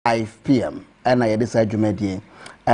5 p.m. And I decided to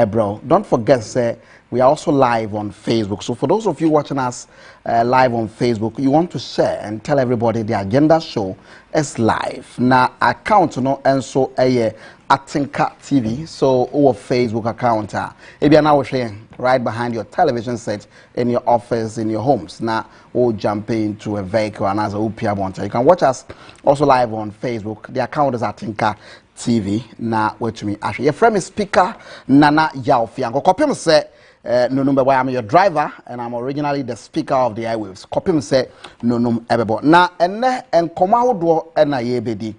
bro, don't forget, say, we are also live on Facebook. So for those of you watching us live on Facebook, you want to share and tell everybody the agenda show is live. Now, account no and so Atinka TV. So our Facebook account, if you are now sharing right behind your television set in your office, in your homes. Now, we'll jump into a vehicle and as a UPA bonta. You can watch us also live on Facebook. The account is Atinka TV. Now, wait to me. Actually, your friend is Speaker Nana Yaofiango. Copy me say. No number why I'm your driver and I'm originally the speaker of the airwaves. Copy me say no ebebo. Now and Komaudo and Ayebedi.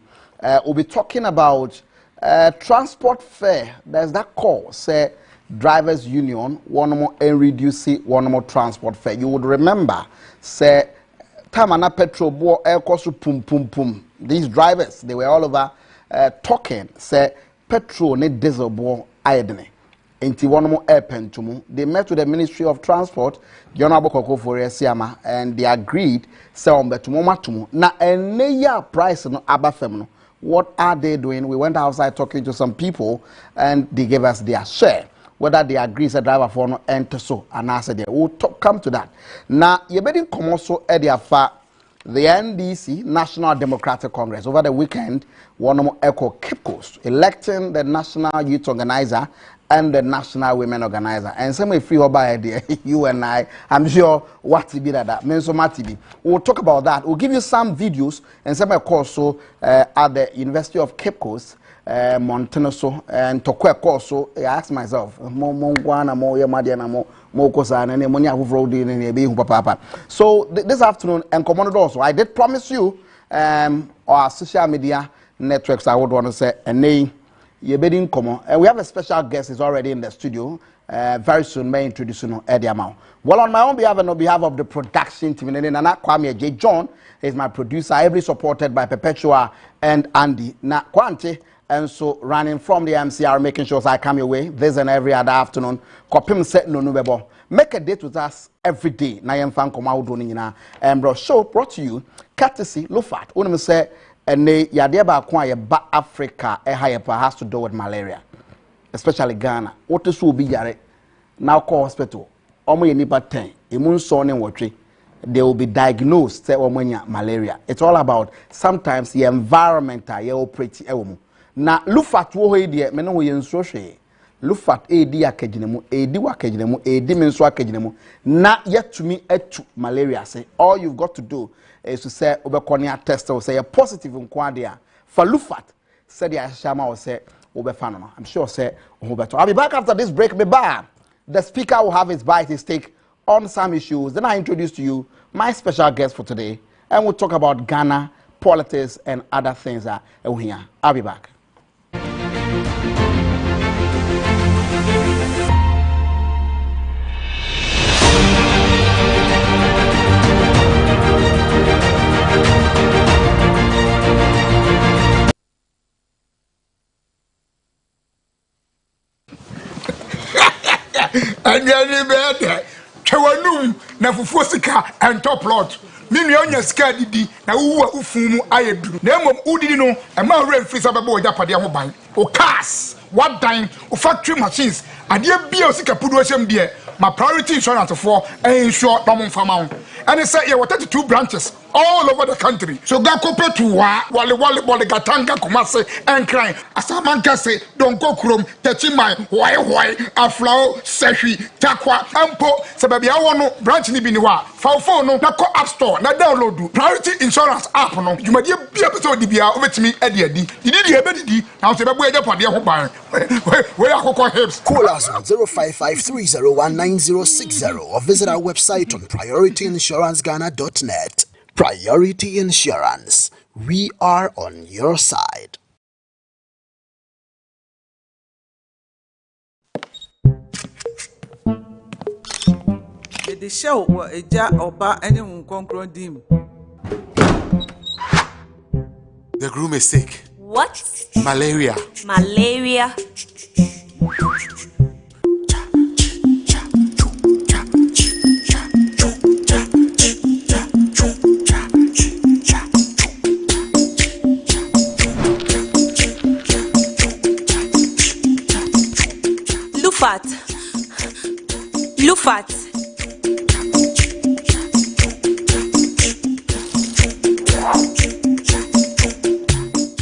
We'll be talking about transport fare. There's that call, say drivers union, one more and reduce one more transport fare. You would remember, say Tamana petrol bo air cost pum pum pum. These drivers, they were all over talking, say petrol ne diesel bo iodine. Inti one more airpen to mu. They met with the Ministry of Transport, Koku for Siama, and they agreed sell to mu. Na enya price no abafem. What are they doing? We went outside talking to some people, and they gave us their share. Whether they agree, say driver for no enter so, and I said we'll come to that. Now you better come also at the NDC, National Democratic Congress, over the weekend, one more echo Cape Coast, electing the National Youth Organizer and the National Women Organizer. And some way free by idea, you and I'm sure what to be that. Matibi. We'll talk about that. We'll give you some videos and some course so at the University of Cape Coast, Montenoso and Tokwe Corso. I asked myself, so this afternoon and commanded also, I did promise you our social media networks, I would want to say a name. And we have a special guest is already in the studio. Very soon, may introduce you Eddie Amau. Well, on my own behalf and on behalf of the production team, Nana Kwame J. John is my producer, heavily supported by Perpetua and Andy Na Kwante, and so running from the MCR, making sure I come your way this and every other afternoon. Kopim set no nubebo. Make a date with us every day. Na yem fan koma udonina. And bro, show brought to you courtesy Lufat. When say. And yade ba kwa ba Africa has to do with malaria, especially Ghana. What is will be yare now call hospital. Omo nipa 10. Imun son and watry. They will be diagnosed say malaria. It's all about sometimes the environment ye operate ewomu. Na lufat wo he de me no wo yenso hwe. Lufat edi akaginemu, edi wakaginemu, edi menso akaginemu. Na yetumi etu malaria say all you've got to do is to say obekonia test or say a positive in quadia for Lufat said the Shama or say Obefano. I'm sure say Obeto. I'll be back after this break. Be back. The speaker will have his bite, his take on some issues. Then I introduce to you my special guest for today, and we'll talk about Ghana, politics, and other things that are here. I'll be back. And then better. Chawanum na fufuo sika and top lot. Mimi onya sika didi na uwa ufumu ayedu. Na emom udidi no e ma wura free sababo ojapade ho ban. O cars, what dying, o factory machines. Ade bia o sika pudu ohyem de my priority insurance for insure no farm. And it's say 32 branches all over the country. So go compare to wale gatanga kumase and crying. Asamanka say don't go krom techimai why aflao sehi takwa ampo sababi awono branch ni biniwa phone no na call app store na download priority insurance app no jumadi bia episode di bia obetimi edi didi ebedidi na so bebo ejapade ho ban we akoko hips. Call us on 0553019060 or visit our website on priorityinsuranceghana.net. Priority Insurance. We are on your side. The show was a jar of bar anyone conquer dim. The groom is sick. What? Malaria. Malaria? Lufat. Lufat.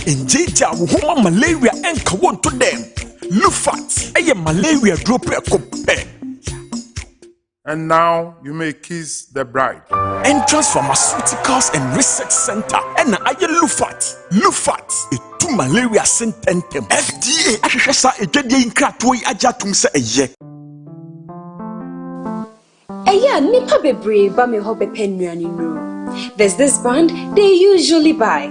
Injeja wohoma malaria enka won to them. Lufat, eye malaria drop a cope. And now you may kiss the bride. Entrance Pharmaceuticals and Research Center. And aye Lufat. Lufat, a two malaria sententem. FDA, ahwehwesa edwede inkratoyi ajatum se eye. Eya nipa bebre ba me ho bepenuani no. There's this brand they usually buy.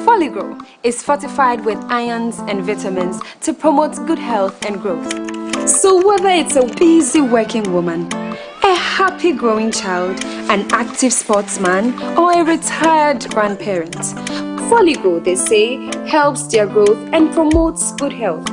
Foligrow is fortified with ions and vitamins to promote good health and growth. So whether it's a busy working woman, a happy growing child, an active sportsman, or a retired grandparent, Foligrow, they say, helps their growth and promotes good health.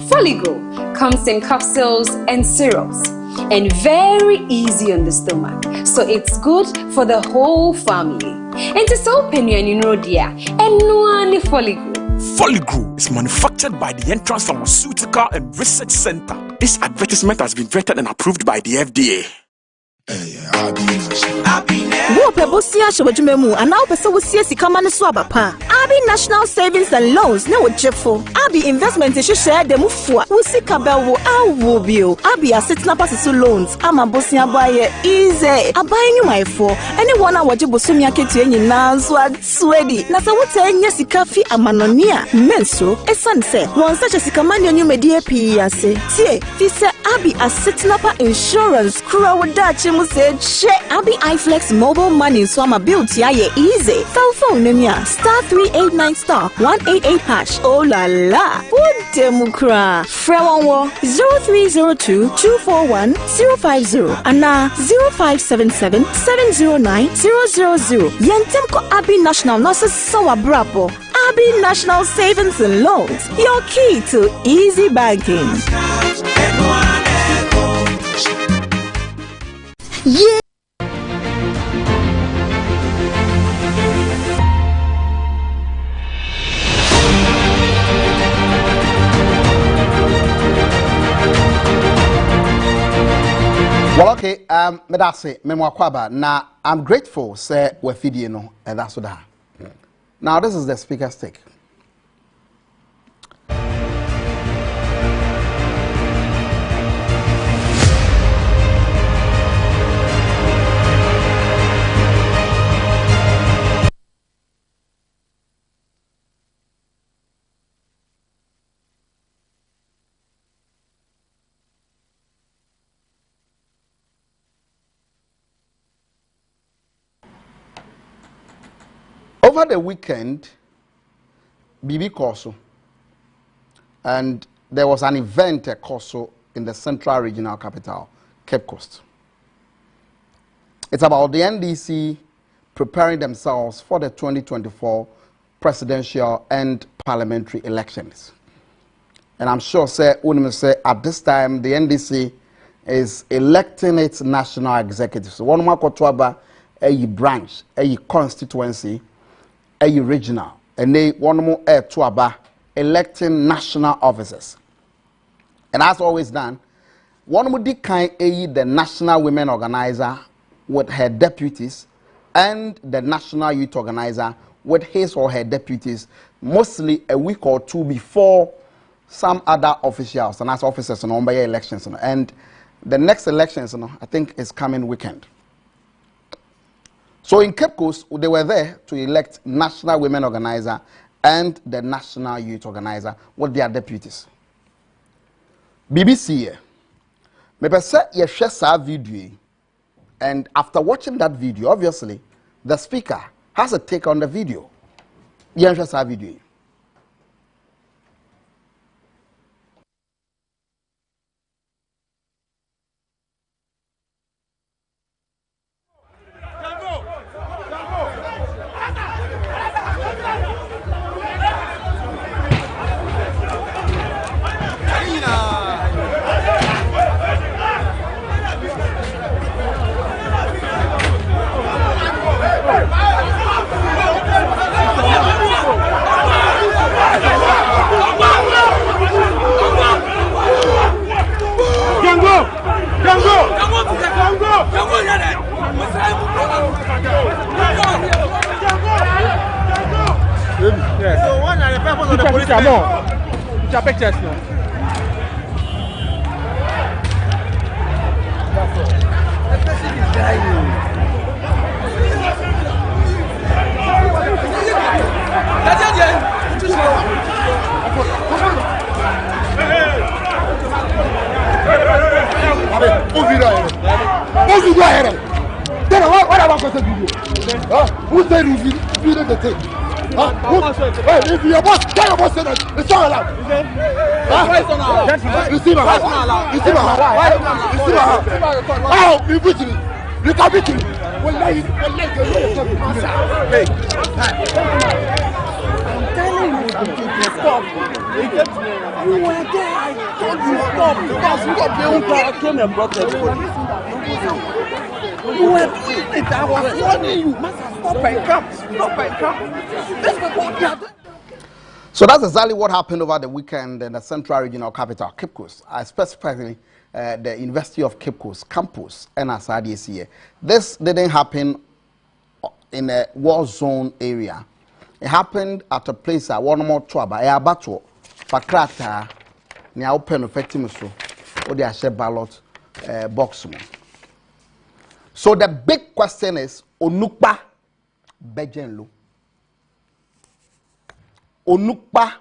Foligrow comes in capsules and syrups and very easy on the stomach, so it's good for the whole family. And it's open you know dear, and no only Foligrow. Foligrow is manufactured by the Entrance Pharmaceutical and Research Center. This advertisement has been vetted and approved by the FDA. Wo pebosia shobajumemu ana opese wo siesi kama ne so abapa. Abi National Savings and Loans ne wo jefo. Abi investment e hwehwe de mufua. Wo sika bewo awo bio. Abi asetna paseso loans ama bosia baye easy. Abaye nyumaifo. Ene wona woje bosumi aketu nyina nso atwedi. Na se wote enya sika fi amanonia. Menso esanse. Won sache sika mani nyumedi epi ase. Tie fi se Abi asetna pa insurance kura wodache mu se che Abi iFlex mobile money so ama build ye easy. Cell phone numia *389 *188#. Oh la la. Demukra. Frewanwo 0302-241-050 ana 0577-709-000. Yentem ko Abi National Nurses Sawa Brapo. Abi National Savings and Loans. Your key to easy banking. Yeah. Well, okay, medase memwakwaba. Now, I'm grateful, say we feed no, and that's what that. Now, this is the speaker's take. Over the weekend, Bibi Koso, and there was an event at Koso in the central regional capital, Cape Coast. It's about the NDC preparing themselves for the 2024 presidential and parliamentary elections. And I'm sure, say, at this time, the NDC is electing its national executives. So one more kotwaba, a branch, a constituency, a regional, and they one more to aba electing national officers. And as always done, one more kind the national women organizer with her deputies and the national youth organizer with his or her deputies, mostly a week or two before some other officials and as officers on by elections. And the next elections, I think, is coming weekend. So in Cape Coast, they were there to elect national women organizer and the national youth organizer with their deputies. BBC, maybe say you share that video, and after watching that video, obviously, the speaker has a take on the video. You share that video. your pictures now. What am I going to do? Who said you did the thing? Hey, if you're boss, tell your boss that it's not allowed. You see my house? You see my house? You see my house? How? You beat me. You can beat me. I'm telling you, stop. You were there. I told you stop. Because you got the I came and brought everybody. You were doing it. I was warning you. Stop and come. Stop and come. This is what you are doing. So that's exactly what happened over the weekend in the Central Regional Capital, Cape Coast, specifically the University of Cape Coast campus, NSRDC. This didn't happen in a war zone area. It happened at a place at one more trouble, a battle, Pakrata, near open effectiveness, or the share ballot box. So the big question is, Onukpa Bejenlo. Onukpa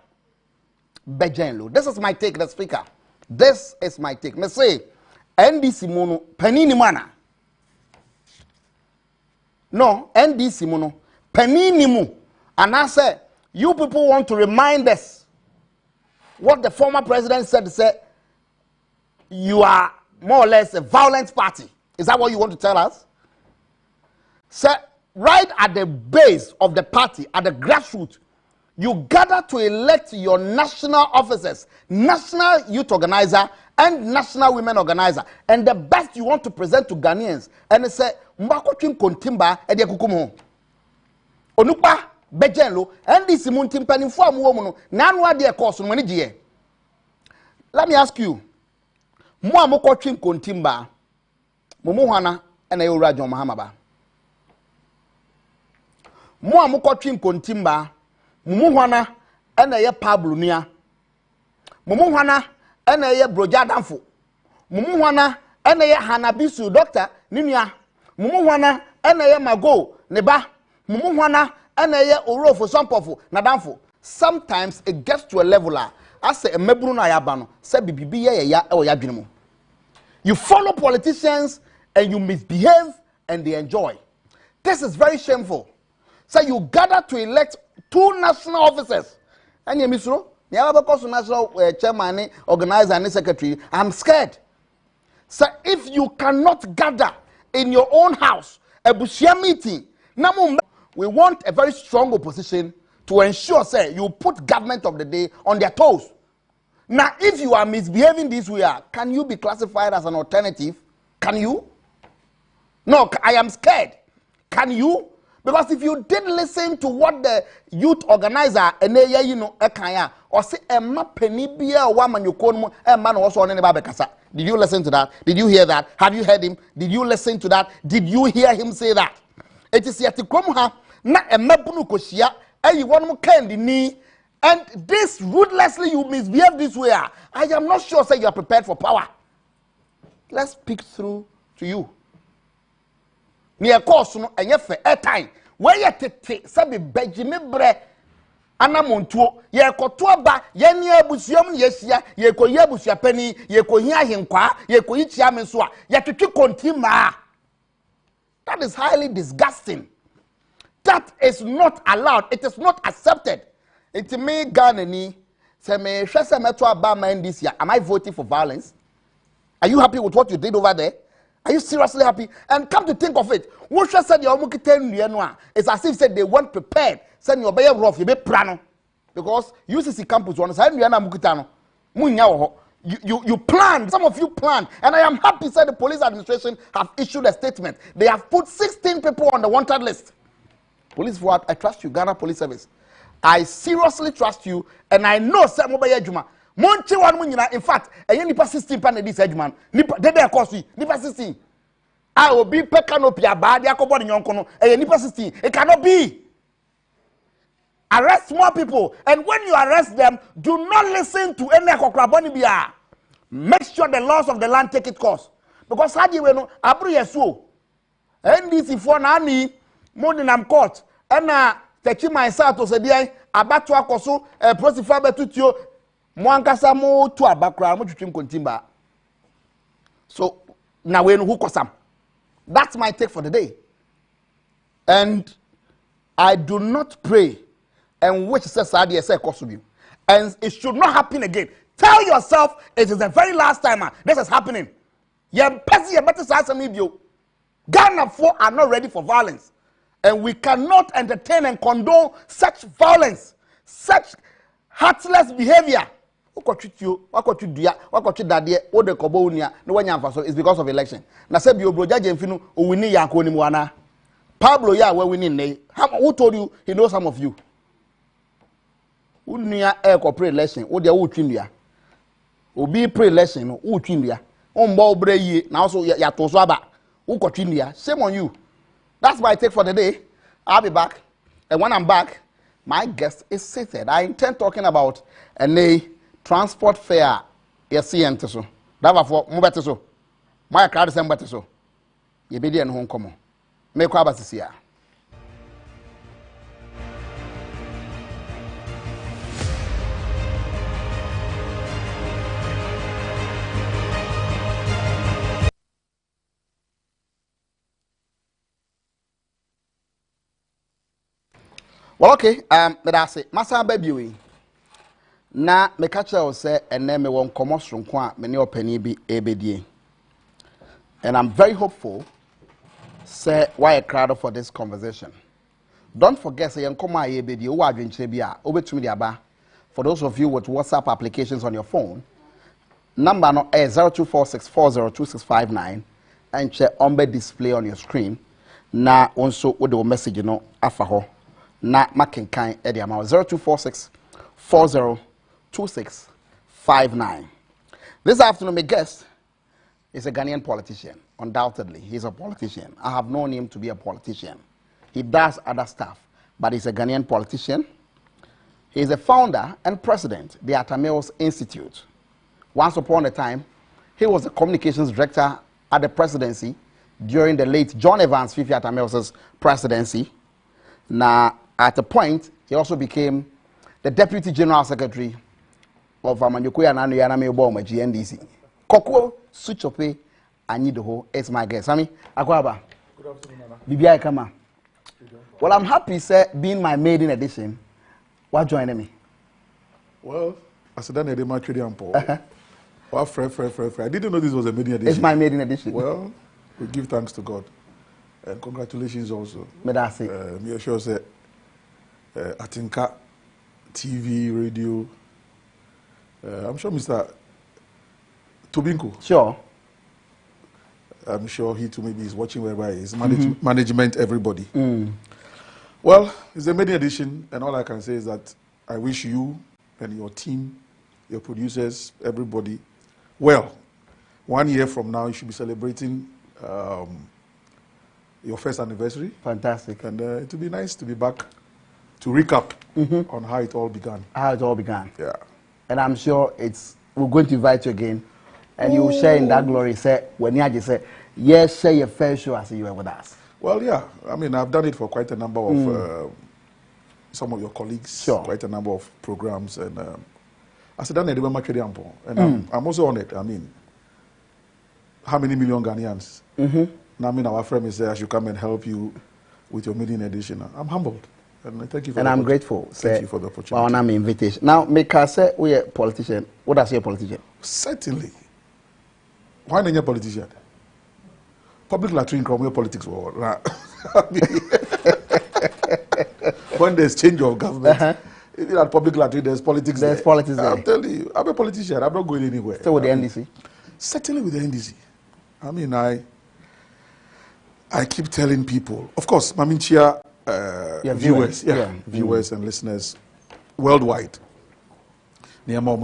Bejenlo. This is my take, the speaker. This is my take. Me say, NDC mono, penini mana. No, NDC mono, penini mu. And I say, you people want to remind us what the former president said, you are more or less a violent party. Is that what you want to tell us? Sir, right at the base of the party, at the grassroots, you gather to elect your national officers, national youth organizer, and national women organizer. And the best you want to present to Ghanaians. And they say, Mbako kontimba edi kukumo. Onukpa Bejenlo, and this muntimpa in form woman, nanwa de course money die. Let me ask you, Mwa moko chim kontimba, Mumuhana, and Ayura John Mahamaba. Mwa moko chim kontimba, Mumuhana, and Aya Pablunia. Mumuhana, and Aya Brojadanfo. Mumuhana, and Aya Hanabisu, Doctor, Ninia. Mumuhana, and Aya Mago, Neba. Mumuhana, and Aya Oro for some powerful, Nadamfo. Sometimes it gets to a level. I say a mebruna yabano, say bibi ya or yabino. You follow politicians and you misbehave and they enjoy. This is very shameful. So you gather to elect two national officers. And you misro, because national chairman, organizer, and secretary. I'm scared. So if you cannot gather in your own house a Bushia meeting, we want a very strong opposition to ensure, say, you put government of the day on their toes. Now, if you are misbehaving this way, can you be classified as an alternative? Can you? No, I am scared. Can you? Because if you did listen to what the youth organizer, or say, did you listen to that? Did you hear that? Have you heard him? Did you listen to that? Did you hear him say that? It is yet to come na emabunu koshia you want more candy ni and this ruthlessly you misbehave this way. I am not sure say you are prepared for power. Let's speak through to you. Near course no enye fe airtime where ye tete sabi bejime bre anamontuo ye koto ba ye ne abusuam ye hia ye koyi abusua pani ye kohi ahenkwa ye koyi chiame so a ye twetwe kontima. That is highly disgusting. That is not allowed. It is not accepted. It's me, Ghanani. Say me, this year. Am I voting for violence? Are you happy with what you did over there? Are you seriously happy? And come to think of it, what said it's as if said they weren't prepared. Send your baby rough, you be prano. Because UCC campus one side you planned, some of you planned, and I am happy that the police administration have issued a statement. They have put 16 people on the wanted list. Police forward, I trust you, Ghana Police Service. I seriously trust you, and I know some of you. In fact, I am nipa 16 pan this edgeman. Nipa they cost you, nipa 16. I will be pe canopy bad yakobo nyonko no. Nipa 16. It cannot be. Arrest more people. And when you arrest them, do not listen to any Kokraboni Bia. Make sure the laws of the land take its course. Because Hadi Weno, Abri Yesu, NDC for Nani, Modinam Court, and Techi myself to say, Abatwa Koso, Prosifabe Tutio, Mwankasa mo to Abakra, Muchim Kontimba. So, now we know who Kosam. That's my take for the day. And I do not pray and which says Sadi say Kosubi. And it should not happen again. Tell yourself it is the very last time this is happening. Ghana 4 are not ready for violence. And we cannot entertain and condone such violence, such heartless behavior. It's because of election. Pablo, yeah, we're winning. Who told you he knows some of you? Who near air pre-election? Who they would win? Who be pre-election? Who win? Now so ya toswaba. Who got win? Shame on you. That's my take for the day. I'll be back. And when I'm back, my guest is seated. I intend talking about a transport fare. Yes, see, and so. That was for better so. My card is better so. You be there and home come. Make up as here. Well, okay, that's it. Masa baby, na me catch you say, and then me won't come out from kwa me ne penny be ABD. And I'm very hopeful. Say why a crowd for this conversation. Don't forget say nkoma ABD o wa dwenche bia obetumi dia ba. For those of you with WhatsApp applications on your phone, number no 0246402659 and check on the display on your screen. Na also with the message no afa ho. Na makenkan e the amount 0246402659. This afternoon my guest is a Ghanaian politician. Undoubtedly, he's a politician. I have known him to be a politician. He does other stuff, but he's a Ghanaian politician. He's a founder and president of the Atamils Institute. Once upon a time, he was the communications director at the presidency during the late John Evans Fifi Atamils' presidency. Now, at a point, he also became the deputy general secretary of Amanyukuya Nanu Yaname Oboma GNDC. Koku Suchope Anyhidoho is my guest. Sami, Akwaba. Good afternoon, Nana. Bibi Kama. Well, I'm happy, sir, being my maiden edition. What joining me? Well, I said that I didn't actually ample. Well, I didn't know this was a maiden edition. It's my maiden edition. Well, we give thanks to God. And congratulations also. Me that's it. Me sure say Atinka, TV, radio. I'm sure Mr. Tobinko. Sure. I'm sure he too maybe is watching wherever he is. Management, everybody. Well, it's a maiden edition, and all I can say is that I wish you and your team, your producers, everybody, well. 1 year from now, you should be celebrating your first anniversary. Fantastic. And it will be nice to be back to recap on how it all began. How it all began. Yeah. And I'm sure we're going to invite you again. And you will share in that glory. Say, when you say, yes, share your fair show as you were with us. Well, yeah. I mean, I've done it for quite a number of some of your colleagues. Sure. Quite a number of programs. And I said, and I'm also on it. I mean, how many million Ghanaians? Now, I mean, our friend is there. I should come and help you with your maiden edition. I'm humbled. And thank you for I'm grateful. Thank you for the opportunity. My invitation. Now, make us say we're a politician. What does a politician? Certainly. Why not a politician? Public latrine from politics war. When there's change of government, if you're at public latrine, there's politics. There's politics there. I'm telling you, I'm a politician. I'm not going anywhere. Still with the NDC? Certainly with the NDC. I mean, I keep telling people, of course, Maminchia viewers, viewers and listeners worldwide. I'm a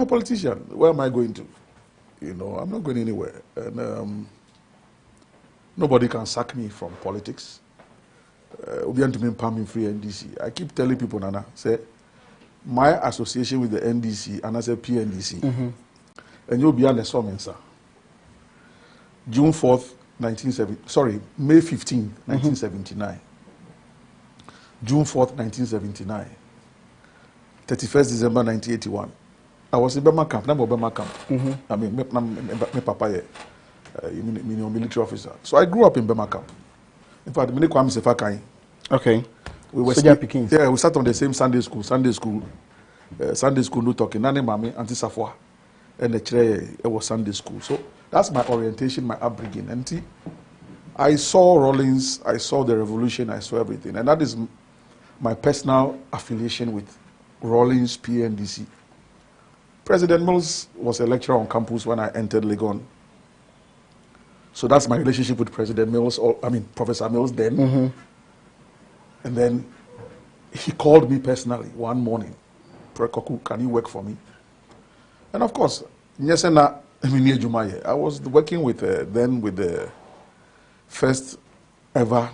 politician. Where am I going to? You know, I'm not going anywhere. And nobody can sack me from politics. Obian to me palming free NDC. I keep telling people, Nana, say my association with the NDC and I say PNDC. And you'll be on the summons, sir. June 4th, 1970. Sorry, May 15th, 1979. June 4th, 1979. 31st December 1981. I was in Burma camp. I'm Burma camp. I mean, my papa military officer. So I grew up in Burma camp. In fact, my name is Sefakai. Okay. We were yeah, we sat on the same Sunday school. Sunday school, no talking. Nane mami, Auntie Safwa, and the chair. It was Sunday school. So that's my orientation, my upbringing. And I saw Rawlings, I saw the revolution, I saw everything, and that is my personal affiliation with Rawlings PNDC. President Mills was a lecturer on campus when I entered Legon. So that's my relationship with President Mills, or I mean Professor Mills then. And then he called me personally one morning. Koku, can you work for me? And of course, I was working with then with the first ever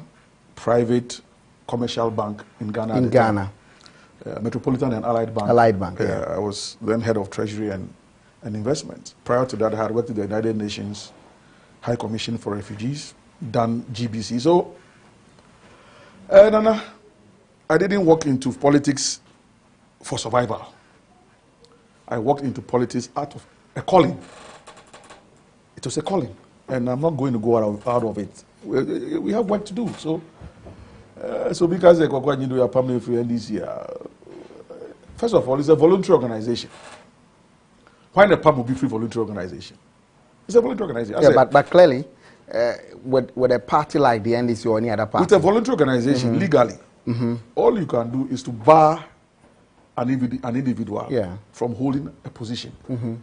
private commercial bank in Ghana. In Ghana. Metropolitan and Allied Bank. Allied Bank, yeah. I was then head of Treasury and investment. Prior to that, I had worked with the United Nations High Commission for Refugees, done GBC. So, Nana, I didn't walk into politics for survival. I walked into politics out of a calling. It was a calling, and I'm not going to go out of it. We have work to do. So because you do permanent free NDC, first of all, it's a voluntary organization. Why the PAM will be free voluntary organization? It's a voluntary organization. Yeah, but clearly, with a party like the NDC or any other party, with a voluntary organization, legally, all you can do is to bar an individual from holding a position.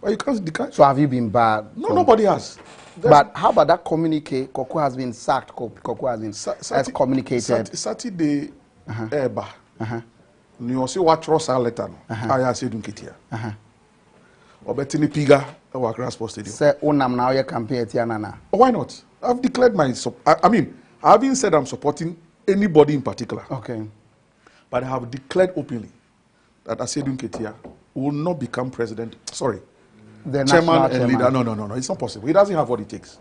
But you can't. So have you been barred? No, nobody has. But how about that communique? Koku has been sacked. Koku has been communicated. Saturday, Eba. You also watch Rosa letter. I said Dunkitia. Obetini Piga, our Grass Sports Stadium. Say, Unam now your campaign at Yanana. Why not? I've declared my I mean, I haven't said I'm supporting anybody in particular. Okay. But I have declared openly that Asedun Ketia will not become president. Sorry. The chairman and leader. No. It's not possible. He doesn't have what it takes.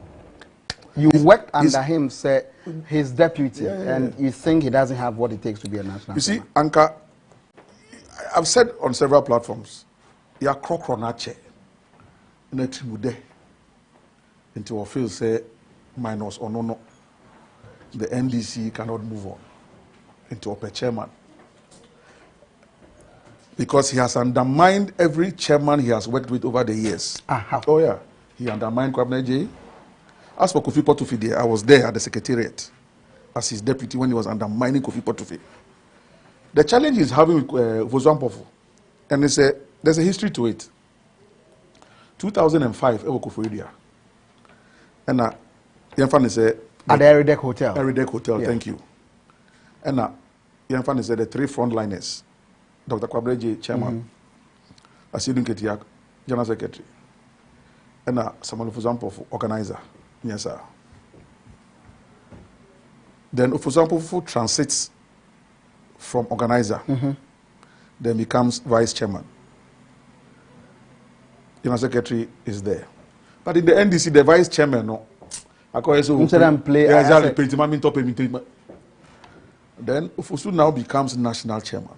You worked under him, say, his deputy, and you think he doesn't have what it takes to be a national You see, Anka, I've said on several platforms, you are crocronache in a trimude until I feel say minus or no. The NDC cannot move on into a chairman. Because he has undermined every chairman he has worked with over the years. Oh yeah, he undermined Kwabena J. As for Kofi Portufi, I was there at the secretariat as his deputy when he was undermining Kofi Portufi. The challenge he's having with Vozwan Pofu, and there's a history to it. 2005, Ewo Kofoidia. And Yanfan said at the Eridek Hotel. Eridek Hotel, thank you. And Yanfan said the three frontliners. Dr. Kwabreje, chairman, Asidun Ketiak, general secretary, and Samuel Fuzampo, organizer. Yes, sir. Then Fuzampo transits from organizer, then becomes vice chairman. General secretary is there. But in the NDC, the vice chairman, no. Then Ufusu now becomes national chairman.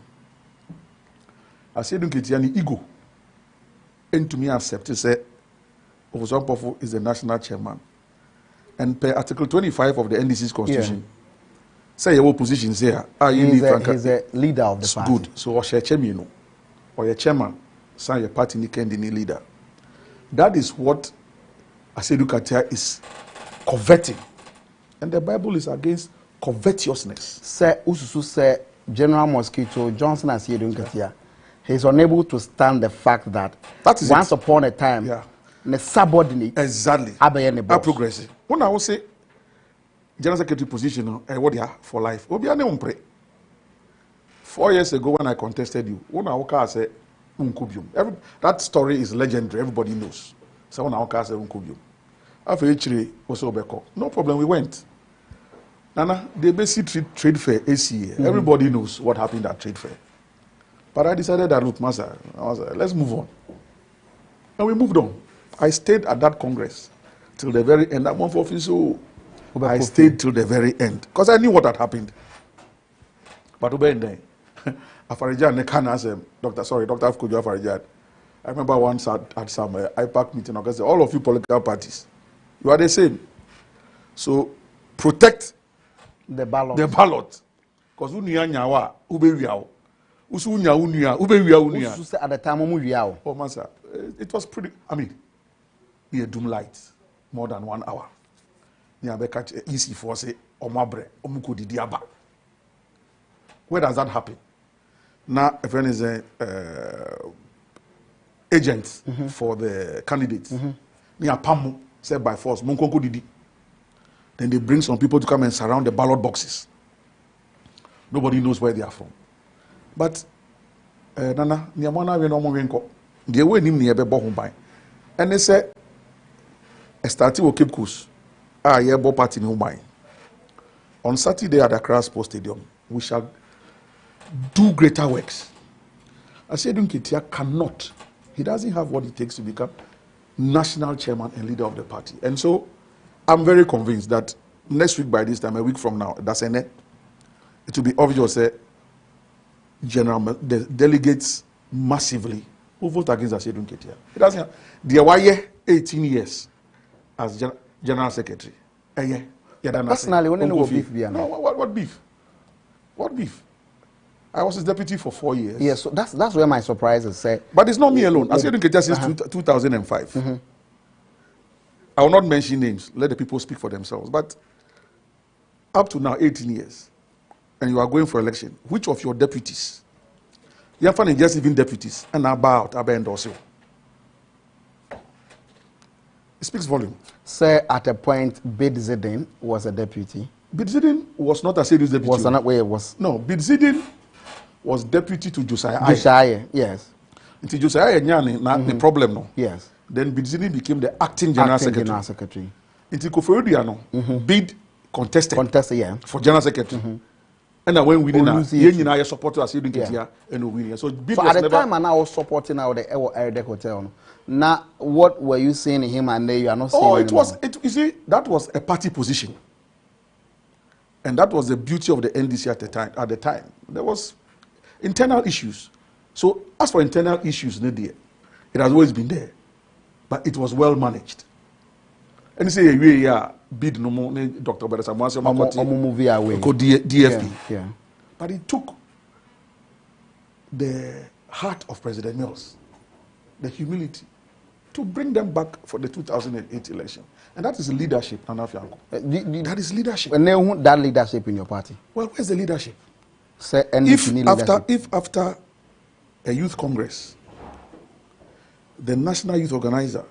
I said, don't get any ego. And to me, accept it. Say, Ofuswan is the national chairman. And per Article 25 of the NDC's constitution, say your position there. He's a leader of the party. Good. So, what's your chairman? Or your chairman, sign your party any leader. That is what Asedu Katia is coveting. And the Bible is against covetousness. Say, Ususu say, General Mosquito, Johnson Asedu Katia. He's unable to stand the fact that once upon a time, the subordinate exactly progressive. When I will say general secretary position, what they are for life, 4 years ago when I contested you, when I will say that story is legendary. Everybody knows. So when I will say Unkubium, after H3 also Beko, no problem. We went. Nana, the basic trade fair ACA. Everybody knows what happened at trade fair. But I decided that, look, Master, let's move on. And we moved on. I stayed at that Congress till the very end. That month of so I stayed till the very end. Because I knew what had happened. But Ubende, Afarijan, Dr. Afkujo Afarijan. I remember once at some IPAC meeting, I said, all of you political parties, you are the same. So protect the ballot. The ballot. Because unya ube Usunya unya, ube at the time, oh, Master, it was pretty, I mean, near doom light, more than 1 hour. Near catch easy for say, omabre, omuko di diaba. Where does that happen? Now, a friend is a agent for the candidates. Near Pamu, said by force, Munkonko didi. Then they bring some people to come and surround the ballot boxes. Nobody knows where they are from. But Nana, Niamana we no more the way him near Bebo and they said a starting will keep course. Yeah, Bo party no mind. On Saturday at Accra Sports Stadium, we shall do greater works. I said Nketia cannot. He doesn't have what it takes to become national chairman and leader of the party. And so I'm very convinced that next week by this time, a week from now, that's it will be obvious that the delegates massively who vote against Asedun Ketia. It doesn't have, there were 18 years as general secretary. Personally, when you beef, no, what beef? What beef? I was his deputy for 4 years. Yes, so that's where my surprise is. But it's not me alone. Asedun Ketia since 2005. I will not mention names. Let the people speak for themselves. But up to now, 18 years. And you are going for election, which of your deputies? You are finding just even deputies and about endorse you. It speaks volume. Sir, at a point, Bidzidin was a deputy. Bidzidin was not a serious deputy. Was not where it was. No, Bidzidin was deputy to Josiah. Josiah, yes. Until Josiah Nyani, not the problem no. Yes. Then Bidzidin became the acting general secretary. Until Kofu bid contested yeah. for general secretary. And when we didn't support us, you didn't get and we so at the time, I was supporting out the Air Hotel. Now, what were you saying to him and you are not saying? Oh, it was, you see, that was a party position. And that was the beauty of the NDC at the time. There was internal issues. So, as for internal issues, it has always been there. But it was well managed. And you say, bid no more, Dr. Badasamuase, DFP. Yeah. But it took the heart of President Mills, the humility, to bring them back for the 2008 election. And that is leadership, Nana Fianco. That is leadership. And then that leadership in your party? Well, where's the leadership? If after a youth congress, the national youth organizer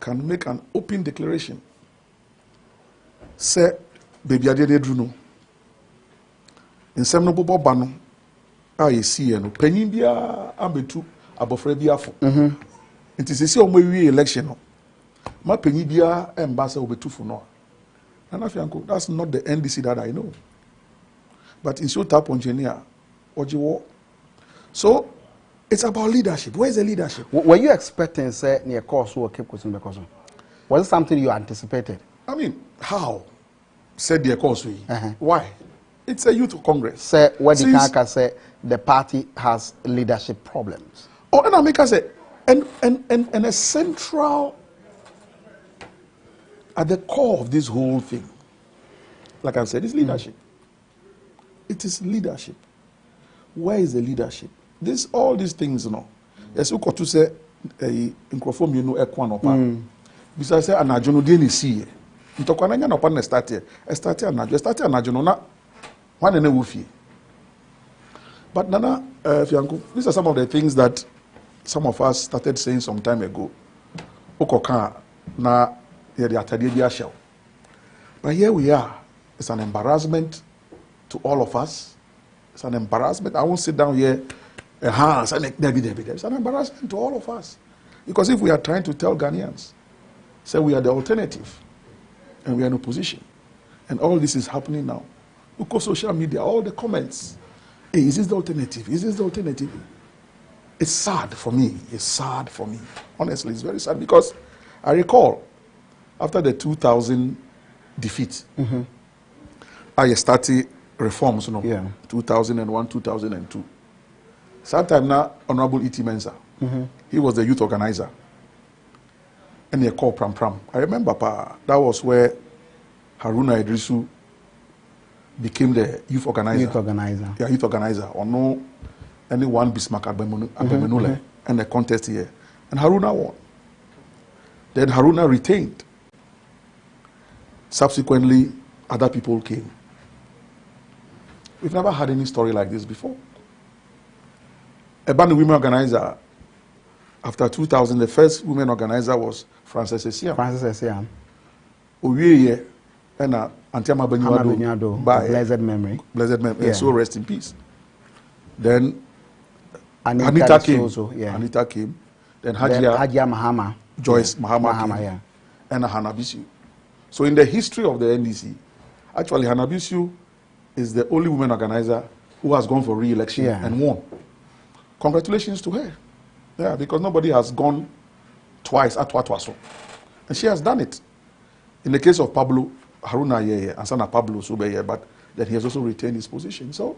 can make an open declaration, say, baby, I did no. In some noble bano, I see no penibia abetu abofrebia for. It is a see on my election. My penibia ambassador obetu for no. And that's not the NDC that I know. But in so tap engineer, so it's about leadership. Where is the leadership? Were you expecting say near course or keep question because was it something you anticipated? I mean, how? Said the course Why? It's a youth congress. Say what the Kanka say the party has leadership problems. Oh, and I make us say and a central at the core of this whole thing, like I said, is leadership. It is leadership. Where is the leadership? All these things, you know. Yes, you got to say in Crawford, you know, Equanopa. Because I say, Anajono didn't see. Ntokwana no pan start here. Start Anajono na one and a woofy. But Nana, these are some of the things that some of us started saying some time ago. Okoka na yedi shell. But here we are. It's an embarrassment to all of us. It's an embarrassment. I won't sit down here. It's an embarrassment to all of us. Because if we are trying to tell Ghanaians, say we are the alternative, and we are in opposition, and all this is happening now, Look on social media, all the comments. Hey, is this the alternative? Is this the alternative? It's sad for me. It's sad for me. Honestly, it's very sad because I recall after the 2000 defeat, I started reforms, 2001, 2002. Sometime now, Honorable E.T. Mensah, he was the youth organizer. And they called Pram Pram. I remember that was where Haruna Idrisu became the youth organizer. Youth organizer. Yeah, youth organizer. Or no, anyone Bismarck Abemenule and the contest here. And Haruna won. Then Haruna retained. Subsequently, other people came. We've never had any story like this before. A band of women organizer, after 2000, the first women organizer was Frances Essien. Frances Essien. Owieye and Antiama Benyado, blessed memory. Blessed memory. Yeah. So rest in peace. Then Anita came. Also, yeah. Anita came. Then Hajia Mahama. Joyce Mahama came. Yeah. And Hannah-Bissue. So in the history of the NDC, actually Hannah-Bissue is the only woman organizer who has gone for re-election and won. Congratulations to her. Yeah, because nobody has gone twice at Watwaso. And she has done it. In the case of Pablo, Haruna Yeye, and Sana Pablo Subeye, but then he has also retained his position. So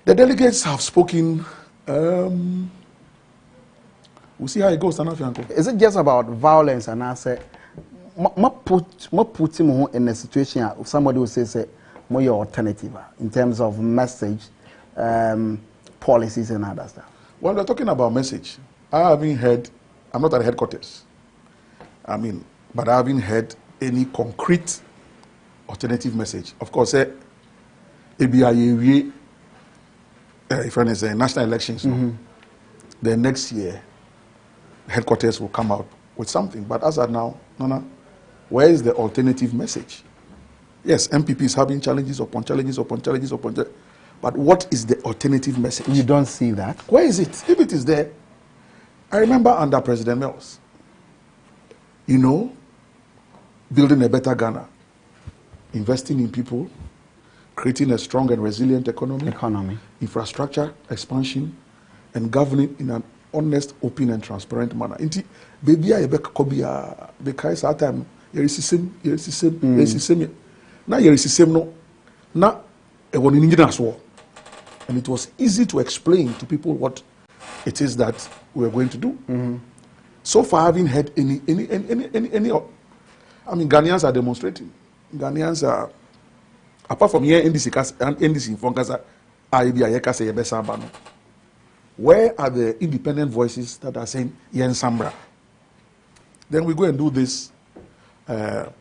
the delegates have spoken. We'll see how it goes. Is it just about violence? And I say, put him in a situation somebody will say more your alternative in terms of message, policies and other stuff. When we're talking about message, I haven't heard, I'm not at headquarters, but I haven't heard any concrete alternative message. Of course, if I say national elections, then next year, headquarters will come out with something. But as of now, where is the alternative message? Yes, MPP is having challenges upon challenges upon challenges upon challenges. But what is the alternative message? You don't see that. Where is it? If it is there, I remember under President Mills, building a better Ghana, investing in people, creating a strong and resilient economy, infrastructure expansion, and governing in an honest, open, and transparent manner. Baby, I because at time there is system. Now there is system. No, now and it was easy to explain to people what it is that we are going to do. So far, I haven't heard any. Ghanaians are demonstrating. Ghanaians are, apart from here, NDC from Gaza, where are the independent voices that are saying Yen Sambra? Then we go and do this at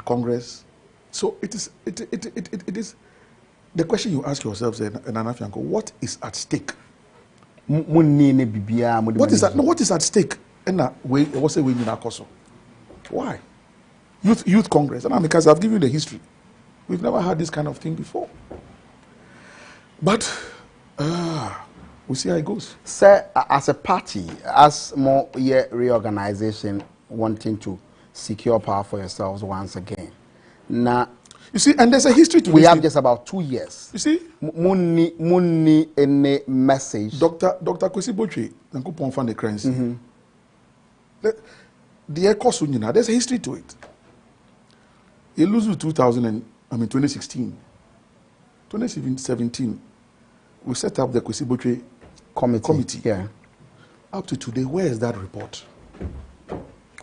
Congress. So it is the question you ask yourselves, Nanafianko, what is at stake? What is at stake? Why? Youth Congress. And because I've given you the history. We've never had this kind of thing before. But we'll see how it goes. Sir, as a party, as more reorganization, wanting to secure power for yourselves once again. Now, you see, and there's a history to we have just about 2 years. You see? Muni any message. Dr. Kwesi Botwe, Nankupon Fan the currency. There's a history to it. You lose 2016. 2017, we set up the Kwesi Botwe committee. Yeah. Up to today, where is that report?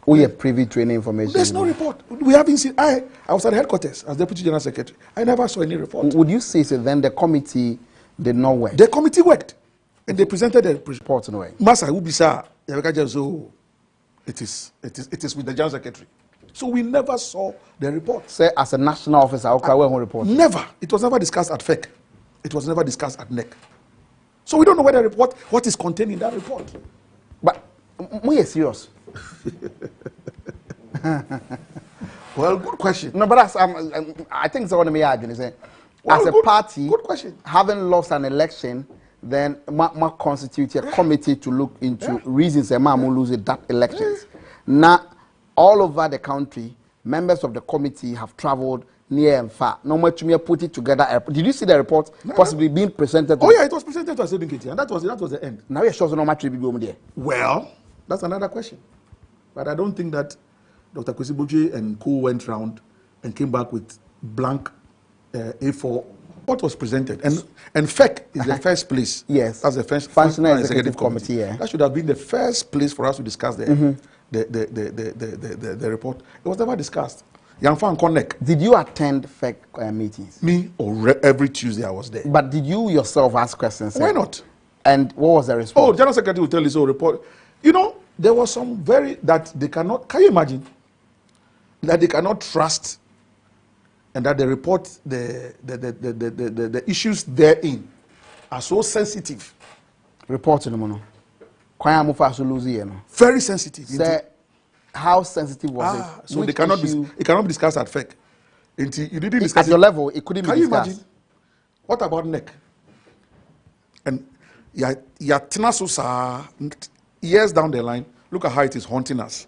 We have privy training information. There's no report. We haven't seen. I was at headquarters as Deputy General Secretary. I never saw any report. Would you say so then the committee did not work? The committee worked. And they presented the report in a way. Masa Ubisa, it is with the General Secretary. So we never saw the report. Say as a national officer, how can we report? Never. It was never discussed at FEC. It was never discussed at NEC. So we don't know where the report, what is contained in that report. But we are serious. Well, good question. No, but that's, I think someone may argue is saying, as a party, good question. Having lost an election, then might constitute a committee to look into reasons a man will lose that elections. Now, all over the country, members of the committee have traveled near and far. No much me put it together. Did you see the report possibly being presented? Oh yeah, it was presented to Atinka, and that was the end. Now you're sure no much will be there. Well, that's another question. But I don't think that Dr. Kwesi and Co went round and came back with blank A4. What was presented, and FEC is the first place. Yes, that's the first functional executive committee. Yeah. That should have been the first place for us to discuss the report. It was never discussed. Yangfan Connect. Did you attend FEC meetings? Me, or every Tuesday I was there. But did you yourself ask questions? Why not? And what was the response? Oh, General Secretary will tell his own report. You know, there was some that they cannot. Can you imagine that they cannot trust, and that the report, the issues therein are so sensitive. Reporting, no. Very sensitive. Say, how sensitive was it? So it cannot be discussed at FEC. You didn't discuss at your level. It couldn't be discussed. Can you imagine? What about NEC? And years down the line, look at how it is haunting us.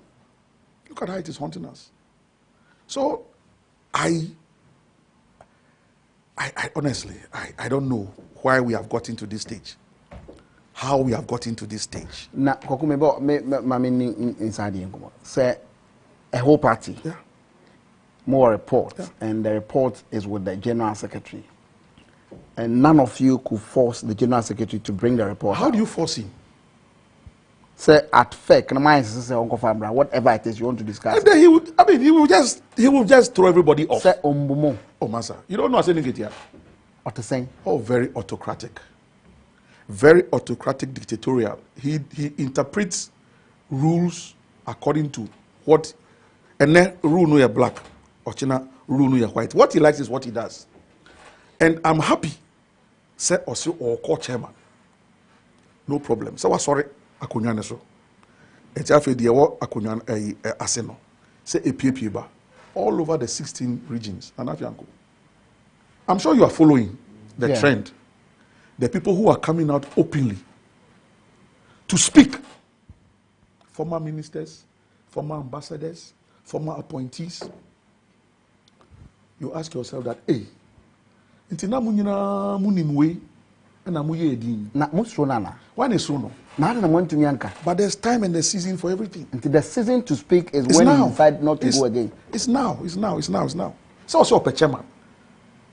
Look at how it is haunting us. So, I honestly, I don't know why we have gotten to this stage. How we have gotten to this stage. Now, Koku, me inside the say a whole party, more report, and the report is with the General Secretary. And none of you could force the General Secretary to bring the report. How do you force him? Say at FEC, whatever it is you want to discuss. And then he will just throw everybody off. Say ombumo. Oh, Masa, you don't know what's saying here. What to say? Oh, very autocratic. Very autocratic, dictatorial. He interprets rules according to what, and then rule no you're black, or China rule no you're white. What he likes is what he does. And I'm happy, say or call chairman. No problem. So what's sorry, Akunyane so. It's after the war Akunyane Aseno. Say a PPA all over the 16 regions. I'm sure you are following the trend. The people who are coming out openly to speak, former ministers, former ambassadors, former appointees, you ask yourself that, hey, intina munyina munimwe na muye edin. Na musronana. Why is so no? But there's time and the season for everything. Until the season to speak is when you decide not to go again. It's now. So also a chairman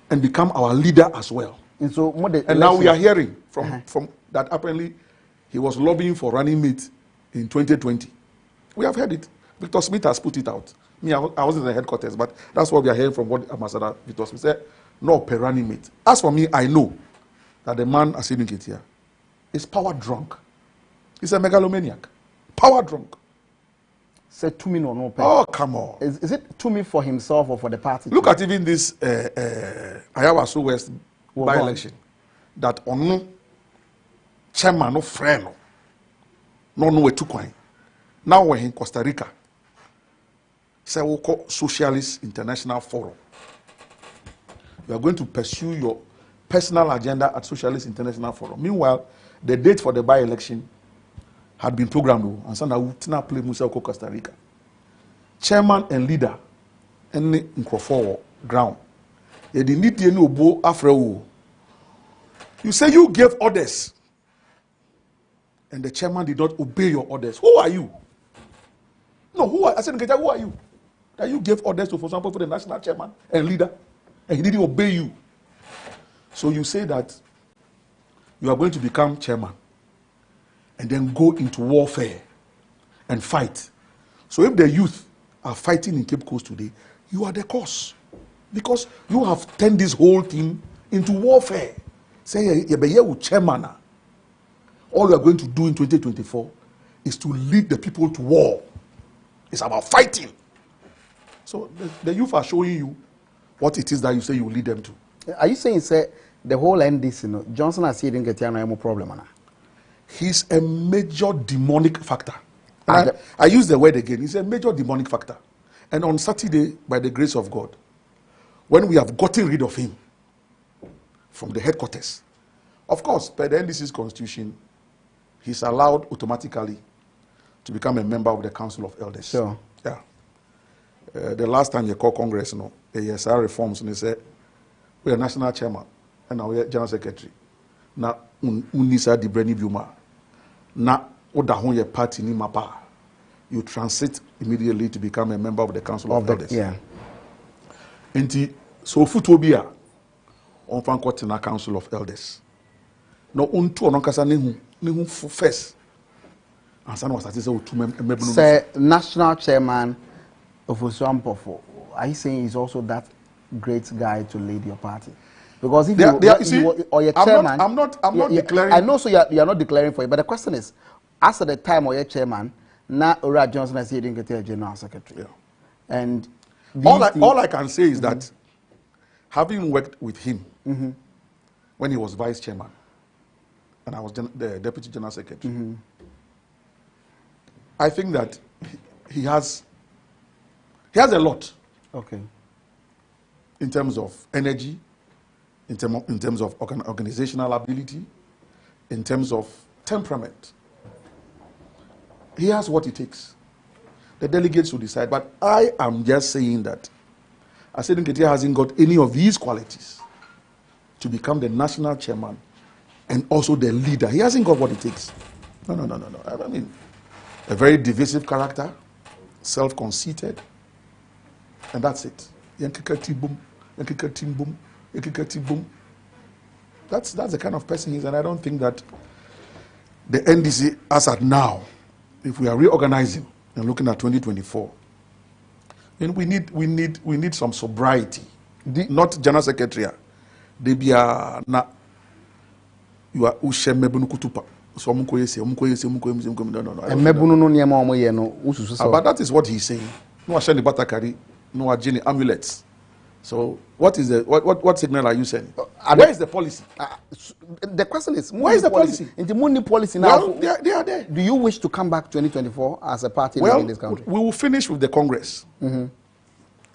and become our leader as well. And so now we are hearing from that apparently he was lobbying for running mate in 2020. We have heard it. Victor Smith has put it out. Me, I was in the headquarters, but that's what we are hearing from what Ambassador Victor Smith said. No, per running mate. As for me, I know that the man, as in here, is power drunk. He's a megalomaniac. Power drunk. Say to me no pay. Oh, come on. Is it to me for himself or for the party? Look at even this Ayawaso West by-election. That on chairman no friend no way to coin. Now we're in Costa Rica. Say we call Socialist International Forum. You are going to pursue your personal agenda at Socialist International Forum. Meanwhile, the date for the by-election had been programmed, and so now we play Musa Costa Rica. Chairman and leader, any Nkrofo ground. You need to know after. You say you gave orders, and the chairman did not obey your orders. Who are you? No, who are I said, who are you? That you gave orders to, for example, for the national chairman and leader, and he didn't obey you. So you say that you are going to become chairman and then go into warfare and fight. So if the youth are fighting in Cape Coast today, you are the cause. Because you have turned this whole thing into warfare. Say, you're chairman. All you are going to do in 2024 is to lead the people to war. It's about fighting. So the youth are showing you what it is that you say you will lead them to. Are you saying, say, the whole NDC, Johnson has said, get no problem? He's a major demonic factor. I use the word again. He's a major demonic factor. And on Saturday, by the grace of God, when we have gotten rid of him from the headquarters, of course, per the NDC's constitution, he's allowed automatically to become a member of the Council of Elders. Sure. Yeah. The last time you called Congress, ASR reforms, and they say, we are national chairman, and now we are general secretary. Now, unisa di breni biuma. Now, odahon ye party ni mapa. You transit immediately to become a member of the Council of Elders. Yeah. And so, futobia, on Fankwatina Council of Elders. No, untu ononkasa nehu first. And son was Say, national chairman of Oswampofo, are you saying he's also that great guy to lead your party? Because if or your chairman, I'm not declaring. I know, so you're not declaring for it, but the question is, as at the time of your chairman, now Ura Johnson has said he didn't get a general secretary. Yeah. And all I can say is that having worked with him when he was vice chairman and I was the deputy general secretary, I think that he has a lot. Okay. In terms of energy, in terms of organizational ability, in terms of temperament. He has what it takes. The delegates will decide. But I am just saying that Asedin Ketia hasn't got any of these qualities to become the national chairman and also the leader. He hasn't got what it takes. No. I mean, a very divisive character, self-conceited, and that's it. Boom. That's the kind of person he is, and I don't think that the NDC, as at now, if we are reorganizing and looking at 2024, then we need some sobriety. Not general secretary. They be na you are usheme kutupa. So no. But that is what he's saying. No asheni batakari, no ajini amulets. So what signal are you sending? Where is the policy? The question is, where is the policy? In the money policy now, well, they are there. Do you wish to come back 2024 as a party in this country? We will finish with the Congress.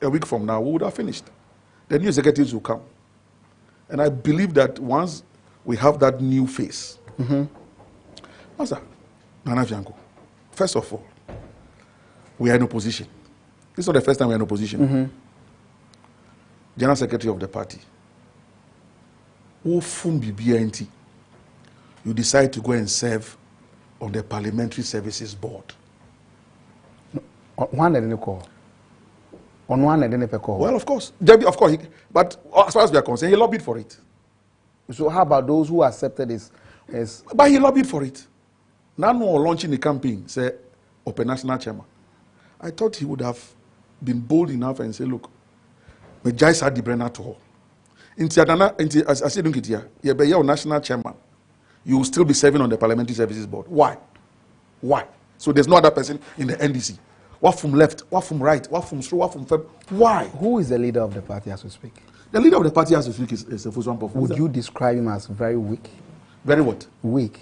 A week from now, we would have finished. The new executives will come. And I believe that once we have that new face, Master, Nana Fianco, first of all, we are in opposition. This is not the first time we are in opposition. General Secretary of the party. You decide to go and serve on the Parliamentary Services Board. Well, of course. But as far as we are concerned, he lobbied for it. So how about those who accepted this? But he lobbied for it. Now launching the campaign, say, Open National Chairman. I thought he would have been bold enough and say, look, me jai sa di brena to. As I said, you be your national chairman. You will still be serving on the Parliamentary Services Board. Why? So there's no other person in the NDC. What from left? What from right? What from through? What from feb? Why? Who is the leader of the party as we speak? The leader of the party as we speak is Fuswampo. Would you describe him as very weak? Very what? Weak.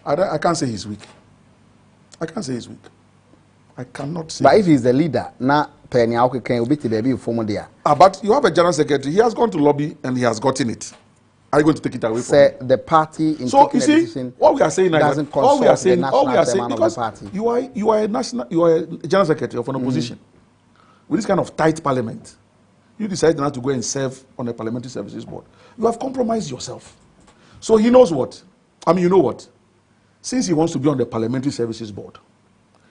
I can't say he's weak. I can't say he's weak. I cannot say. But if he's the leader, now Penny Auke can be the former there. But you have a general secretary. He has gone to lobby and he has gotten it. Are you going to take it away from him? The party in so you see, decision what we are saying doesn't consult the national chairman of the party. You are a general secretary of an opposition with this kind of tight parliament. You decide not to go and serve on the Parliamentary Services Board. You have compromised yourself. So he knows what. You know what? Since he wants to be on the Parliamentary Services Board,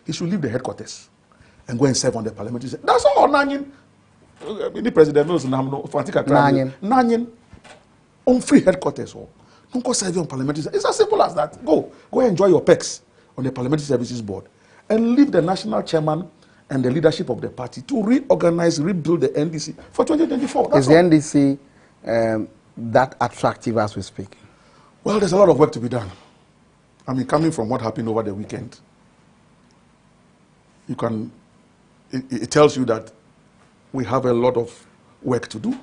he should leave the headquarters and go and serve on the Parliamentary Services. That's all. Nanyin. The president knows Nanyin. On free headquarters. Don't go serve on Parliamentary Services. It's as simple as that. Go enjoy your perks on the Parliamentary Services Board and leave the national chairman and the leadership of the party to reorganize, rebuild the NDC for 2024. That's Is the NDC that attractive as we speak? Well, there's a lot of work to be done. Coming from what happened over the weekend, it tells you that we have a lot of work to do.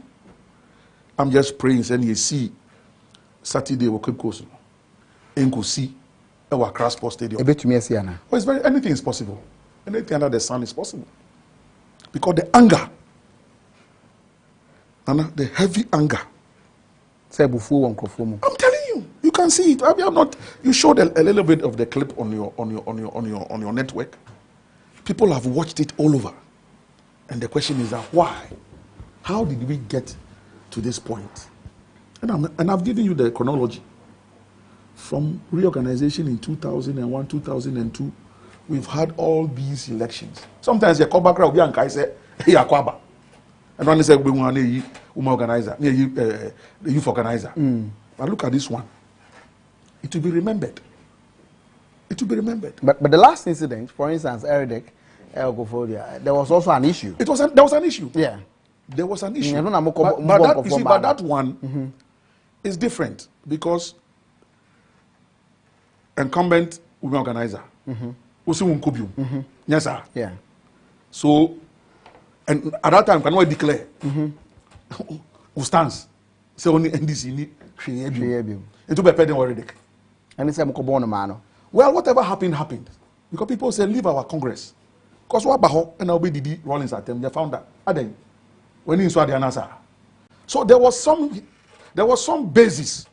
I'm just praying, saying, you see, Saturday we'll keep close. And go see our Crossport Stadium. Well, anything is possible. Anything under the sun is possible. Because the anger, the heavy anger. I'm telling you, you can see it. You showed a little bit of the clip on your network. People have watched it all over. And the question is that why? How did we get to this point? And I've given you the chronology. From reorganization in 2001, 2002, we've had all these elections. Sometimes you come back and I say, hey, Akwaba. And one say, we want a organizer, the youth organizer. But look at this one. It will be remembered. It will be remembered. But the last incident, for instance, Eridek, there was also an issue. There was an issue. Yeah. There was an issue. But that one is different because incumbent women organizer. Yes, sir. Yeah. So, and at that time, can we declare who stands? Say only NDC need into be pending already. And it's a man. Well, whatever happened. Because people say leave our Congress. Because what about and I'll be Didi Rollins at them, the founder. Aden. When you saw the answer. So there was some basis.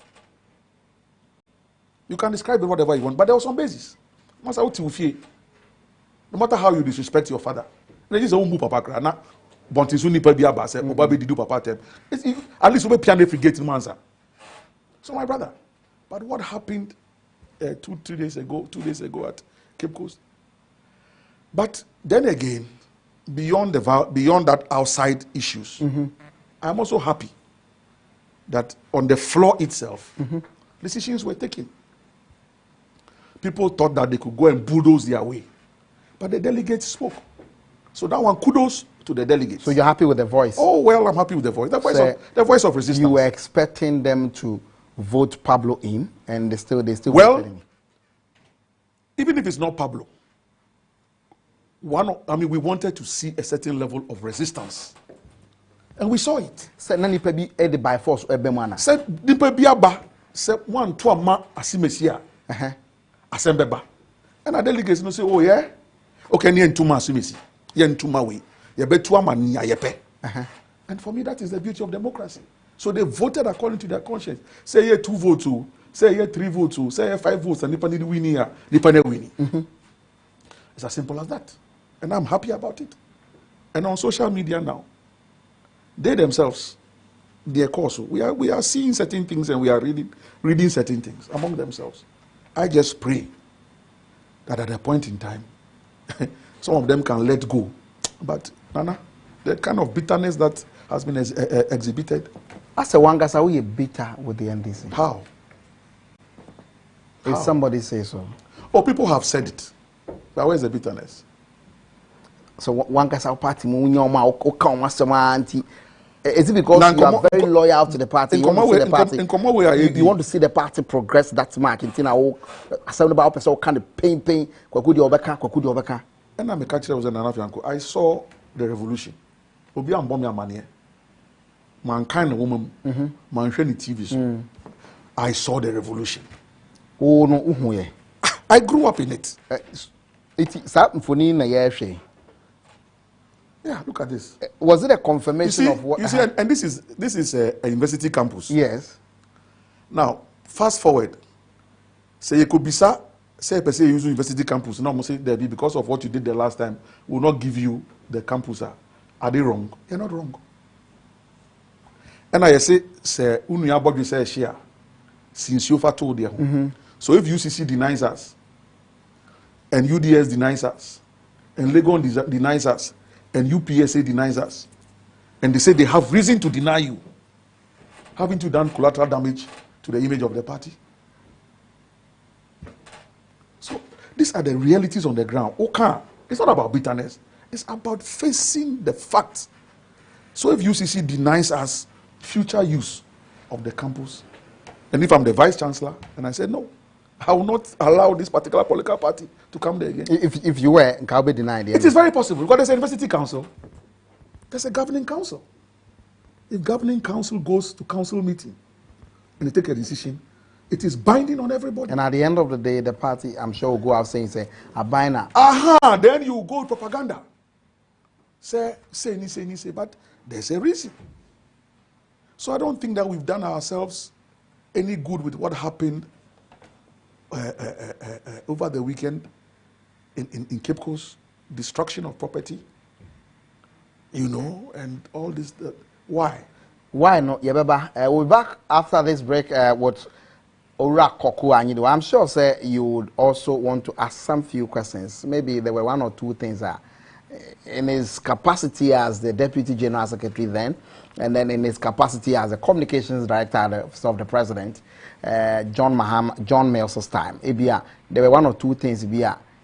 You can describe it whatever you want, but there was some basis. No matter how you disrespect your father, at least you papa piano frigate answer. So my brother, but what happened 2 days ago at Cape Coast? But then again, beyond that outside issues, I'm also happy that on the floor itself, decisions were taken. People thought that they could go and bulldoze their way, but the delegates spoke. So that one, kudos to the delegates. So you're happy with the voice? Oh well, I'm happy with the voice. The voice of resistance. You were expecting them to vote Pablo in, and they still. Well, even if it's not Pablo, we wanted to see a certain level of resistance, and we saw it. Said nani pebi edi by force ebemana. Said nipa biaba said 1 2 ama asimesia. Asembeba. And the delegates no say, oh yeah, okay, ni entuma asimesi, ye entuma we, ye betu ama ni ayepe. And for me, that is the beauty of democracy. So they voted according to their conscience. Say ye 2 votes, say ye 3 votes, say ye 5 votes, and nipa ni winning here, nipa ne winning. It's as simple as that. And I'm happy about it. And on social media now, they themselves, their course, we are seeing certain things and we are reading certain things among themselves. I just pray that at a point in time, some of them can let go. But Nana, that kind of bitterness that has been exhibited. As a Wangasa, we are bitter with the NDC. How? If somebody says so. Oh, people have said it. But where's the bitterness? So Wangasa party, is it because you are very loyal to the party? You want to see the party progress that much? Kind of pain. And I'm a catcher was an Anafianko. I saw the revolution. Obi am bomb ya mankind woman, man TV. I saw the revolution. Oh no, I grew up in it. Yeah, look at this. Was it a confirmation of what? You see, and this is a university campus. Yes. Now, fast forward. Say you could be say per se use university campus. No, say there be because of what you did the last time. Will not give you the campus. Are they wrong? You're not wrong. And I say unuya body say share since you told you. So if UCC denies us, and UDS denies us, and Legon denies us, and UPSA denies us, and they say they have reason to deny you, haven't you done collateral damage to the image of the party? So these are the realities on the ground. Okay, it's not about bitterness. It's about facing the facts. So if UCC denies us future use of the campus, and if I'm the vice chancellor, and I say no, I will not allow this particular political party to come there again. If you were, can be denied. It is very possible because there's a university council, there's a governing council. If governing council goes to council meeting and they take a decision, it is binding on everybody. And at the end of the day, the party, I'm sure, will go out saying, "I bind now." Aha! Then you go with propaganda. Say, but there's a reason. So I don't think that we've done ourselves any good with what happened over the weekend in Cape Coast, destruction of property, and all this. Why? Why not? Yebeba, we'll be back after this break with Ora Koku Anyhidoho. I'm sure, sir, you would also want to ask some few questions. Maybe there were one or two things that, in his capacity as the Deputy General Secretary then, and then in his capacity as the Communications Director of the President, John Mills's time, there were one or two things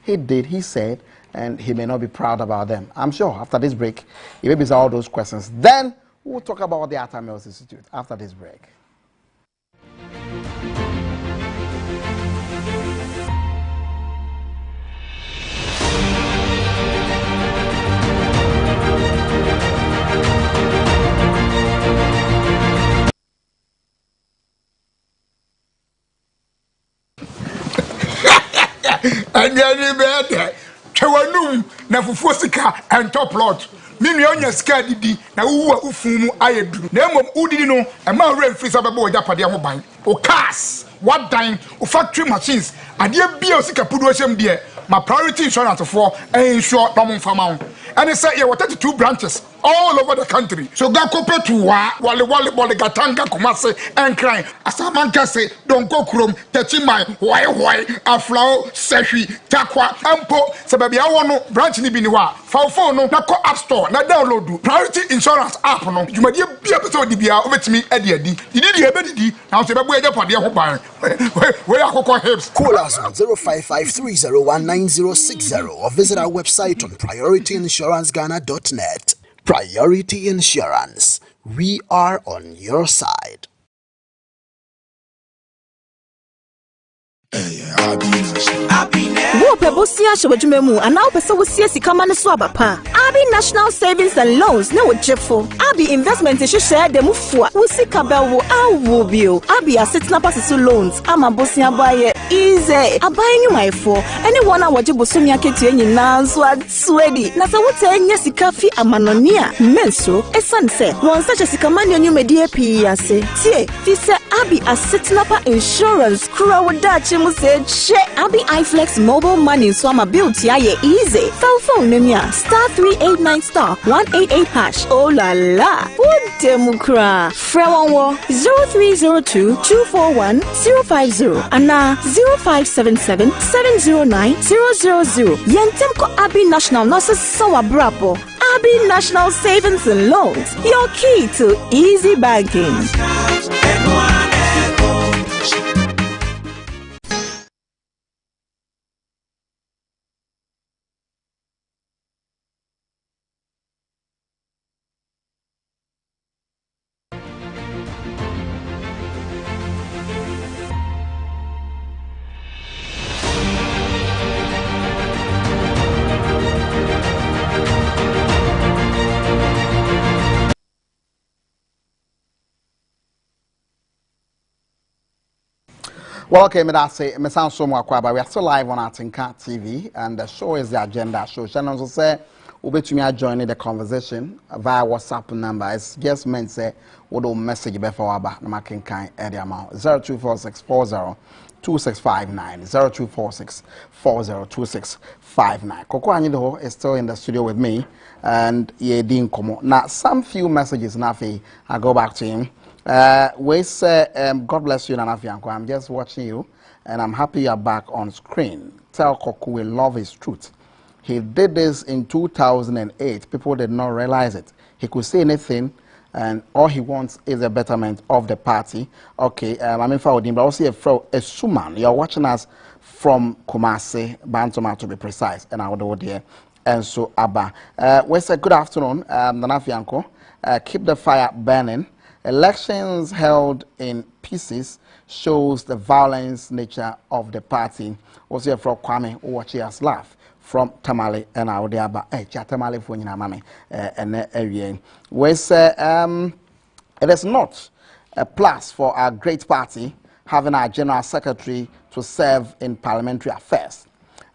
he did, he said, and he may not be proud about them. I'm sure after this break, he may be all those questions. Then we'll talk about the Arthur Mills Institute after this break. And then better. Chewanum na fufuo sika and top lot. Minu onya sika didi na wuwa ufumu ayedru. Na emom udidi no e ma wura mfiri sa bebo ojapade ho ban. O cars, what dine, o factory machines, ade bia o sika pudu ohyem de my priority insurance for insure no mfama ho. And they say yeah, 32 branches all over the country. So go compared to wale gatanga kumase and crying. Asamanka say don't go krom techimai why aflao sehi takwa ampo sababi awono branch ni biniwa phone no na ko app store na download do priority insurance app no dwumade bia beso di bia obetimi ade didi ebedidi na so bebo ejapade ho ban we akoko helps. Call us on 0553019060 or visit our website on priorityinsuranceghana.net. Priority Insurance. We are on your side. Wo pebosia shwajumemu ana opese wo sie sika mane so abapa. Abi National Savings and Loans na wo jefo. Abi investment hwehwe de mufua. Wo sika bewo awo bio. Abi asset na passive loans ama bosia baye easy. Abaye nyumaifo. Anyone awoje bosomi aketu nyina nso atsuedi. Na se wo tenye sika fi amanonia. Menso esanse. Won sache sika mane nyumedi api ase. Tie fi se Abi asset na pa insurance kura wo dachi mu se che. Abi iFlex mobile money so ama build ye easy. Cell phone nemia *389*188#. Oh la la. What demukra? Frewanwo 0302-241-050 ana 0577-709-000. Yentem ko Abi National Nurses Sawa Brapo. Abi National Savings and Loans. Your key to easy banking. Well, okay, me sound so more but we are still live on Atinka TV, and the show is the agenda show. Shannon also say, Ubetumi joining the conversation via WhatsApp number. It's just meant say, what do message before Aba, no making kind area amount 0246402659, 0246402659. Koku Anyhidoho is still in the studio with me, and ye din komo. Now, some few messages, Nafi, I go back to him. We say, God bless you, Nanafianko. I'm just watching you, and I'm happy you're back on screen. Tell Koku we love his truth. He did this in 2008. People did not realize it. He could say anything, and all he wants is a betterment of the party. Okay, I'm in Faudin, but also a Suman. You're watching us from Kumasi, Bantoma to be precise, and I would go there. And so, Abba. We say, good afternoon, Nanafianko. Keep the fire burning. Elections held in pieces shows the violence nature of the party. Also from Kwame Uwachia's laugh from Tamale and Audiaba. Tamale for Mami and area. We say it is not a plus for our great party having our general secretary to serve in parliamentary affairs.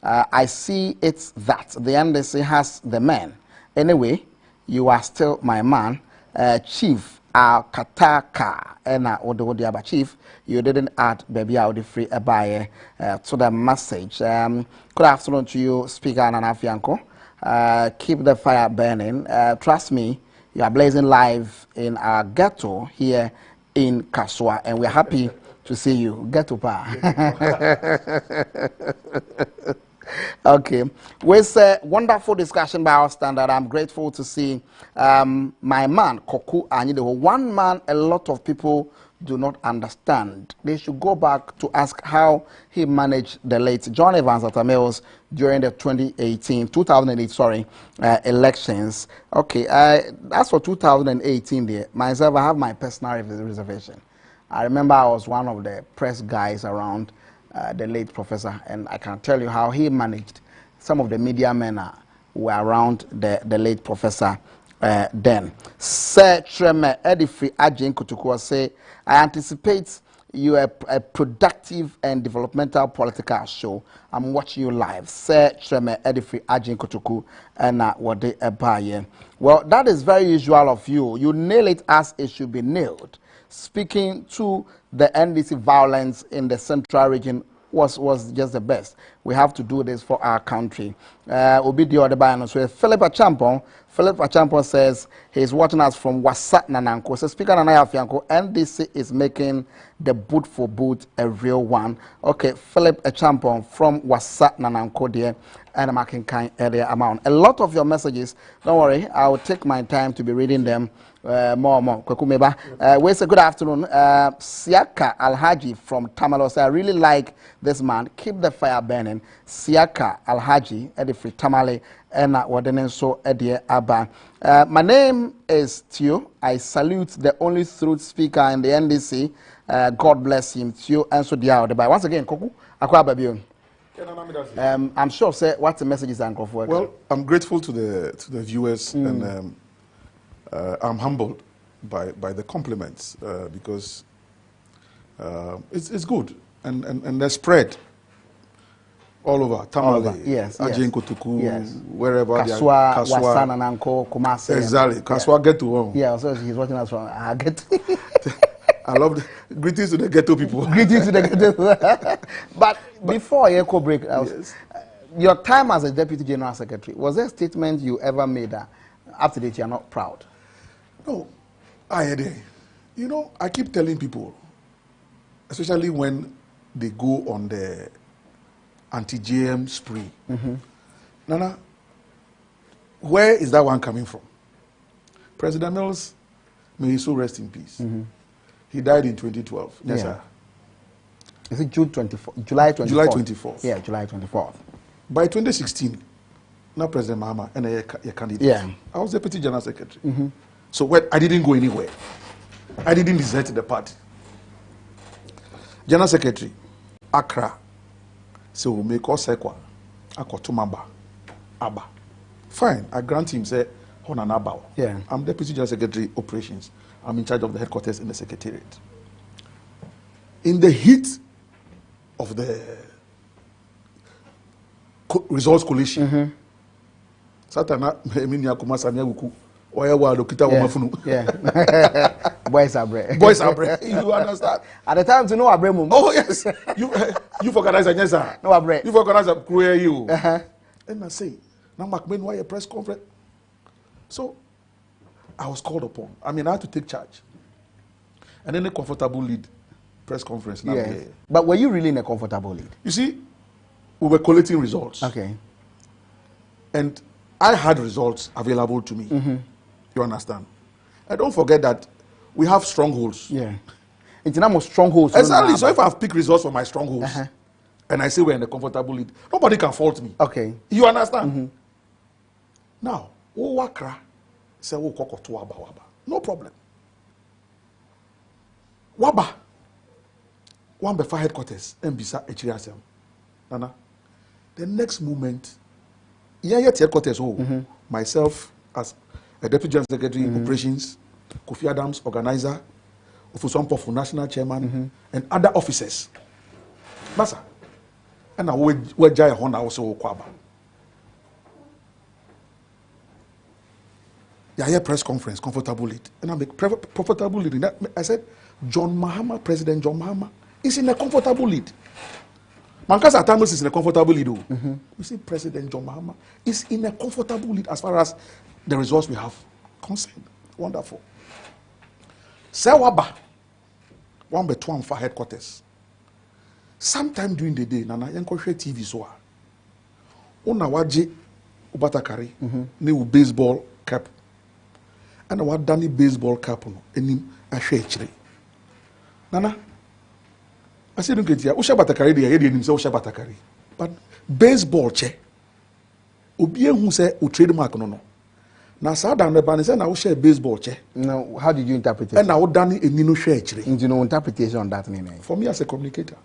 I see it's that the NDC has the men. Anyway, you are still my man, Chief. Kataka and Ododiaba Chief, you didn't add baby out free a buyer to the message. Good afternoon to you, Speaker Nanafianko. Keep the fire burning. Trust me, You are blazing live in our ghetto here in Kaswa, and we're happy to see you. Ghetto pa. Okay, with a wonderful discussion by our standard, I'm grateful to see my man Koku Anyhidoho. One man a lot of people do not understand. They should go back to ask how he managed the late John Evans Atta Mills during the 2008 elections. Okay, as for 2018 there, myself, I have my personal reservation. I remember I was one of the press guys around the late professor, and I can tell you how he managed. Some of the media men who were around the late professor then. Sir Treme Edifri Ajin Kutukua say, I anticipate you a productive and developmental political show. I'm watching you live. Sir Treme Edifri Ajin Kutuku and Wade Ebaye. Well, that is very usual of you. You nail it as it should be nailed. Speaking to the NDC violence in the central region was just the best. We have to do this for our country. Obidio Adebayo, so Philip Achampon says he's watching us from Wasat Nananko. So Speaker Nana Afianko, NDC is making the boot for boot a real one. Okay, Philip Achampon from Wasat Nananko there, and I'm making kind area amount. A lot of your messages, don't worry, I will take my time to be reading them. More. Kwaku we say good afternoon. Siaka Alhaji from Tamalos. I really like this man. Keep the fire burning. Siaka Alhaji Edifri Tamale and Wadenenso Edie Abba. My name is Tio. I salute the only truth speaker in the NDC. God bless him. Tio and so dia. Once again, Koku, Akwa Babion. I'm sure say what the message is for. Well, I'm grateful to the viewers and I'm humbled by the compliments because it's good and they're spread all over Tamale, yes, Ajin Kotuku, yes, wherever Kaswa, Wasana Nanko, Kumasi. Exactly, Kaswa get to home. Yeah, so he's watching us from Ghetto. I love greetings to the ghetto people. Greetings to the ghetto. But before Echo break, your time as a deputy general secretary, was there a statement you ever made that up to date you are not proud? No, you know, I keep telling people, especially when they go on the anti-GM spree. Nana, where is that one coming from? President Mills, may he so rest in peace. He died in 2012. Yes, sir. Is it July 24th? July 24th. Yeah, July 24th. By 2016, now President Mahama and a candidate. Yeah. I was deputy general secretary. So I didn't go anywhere. I didn't desert the party. General secretary, Accra. So we make us Sekwa, Akotumamba, Abba. Fine, I grant him, say, Honanaba. Yeah. I'm deputy general secretary operations. I'm in charge of the headquarters in the secretariat. In the heat of the results coalition, Satana, Boys are bread. Boys are bread. You understand? At the time to know a bread. Oh yes. You forgot I said yes, sir. No a bread. You forgot I said cruel you. And I say, now McMahon, why a press conference? So I was called upon. I mean, I had to take charge. And then a comfortable lead press conference. Yeah. But were you really in a comfortable lead? You see, we were collecting results. Okay. And I had results available to me. You understand? And don't forget that we have strongholds. Yeah. It's not more strongholds. Exactly. So if I have picked results from my strongholds, and I say we're in a comfortable lead, nobody can fault me. Okay. You understand? Now, say no problem. Waba. One befa headquarters, Mbisa Echiriasem. Nana. The next moment, headquarters, myself as a deputy general secretary, operations, Kofi Adams, organizer, Ofusompofu, national chairman, and other officers. Masa. And I will jaya Honda also Kwaba. Yeah, press conference, comfortable lead. And I make comfortable lead. I said, John Mahama, President John Mahama, is in a comfortable lead. Mankasa Atamus is in a comfortable lead. You see, President John Mahama is in a comfortable lead as far as the results we have concerned. Wonderful. Sewaba. One between for headquarters. Sometime during the day, Nana Yankoshe TV so. Una waje ubatakari ne u baseball cap. And what Danny baseball cap no enim ahwe chire. Nana I said don't get here. Usha batakari dey here dey nim say usha batakari. But baseball che obi ehu say o trademark no. Na sa dan the ban say na usha baseball che. Now, how did you interpret it? And now Danny eni no hwe chire. You know interpretation on that name. For me as a communicator.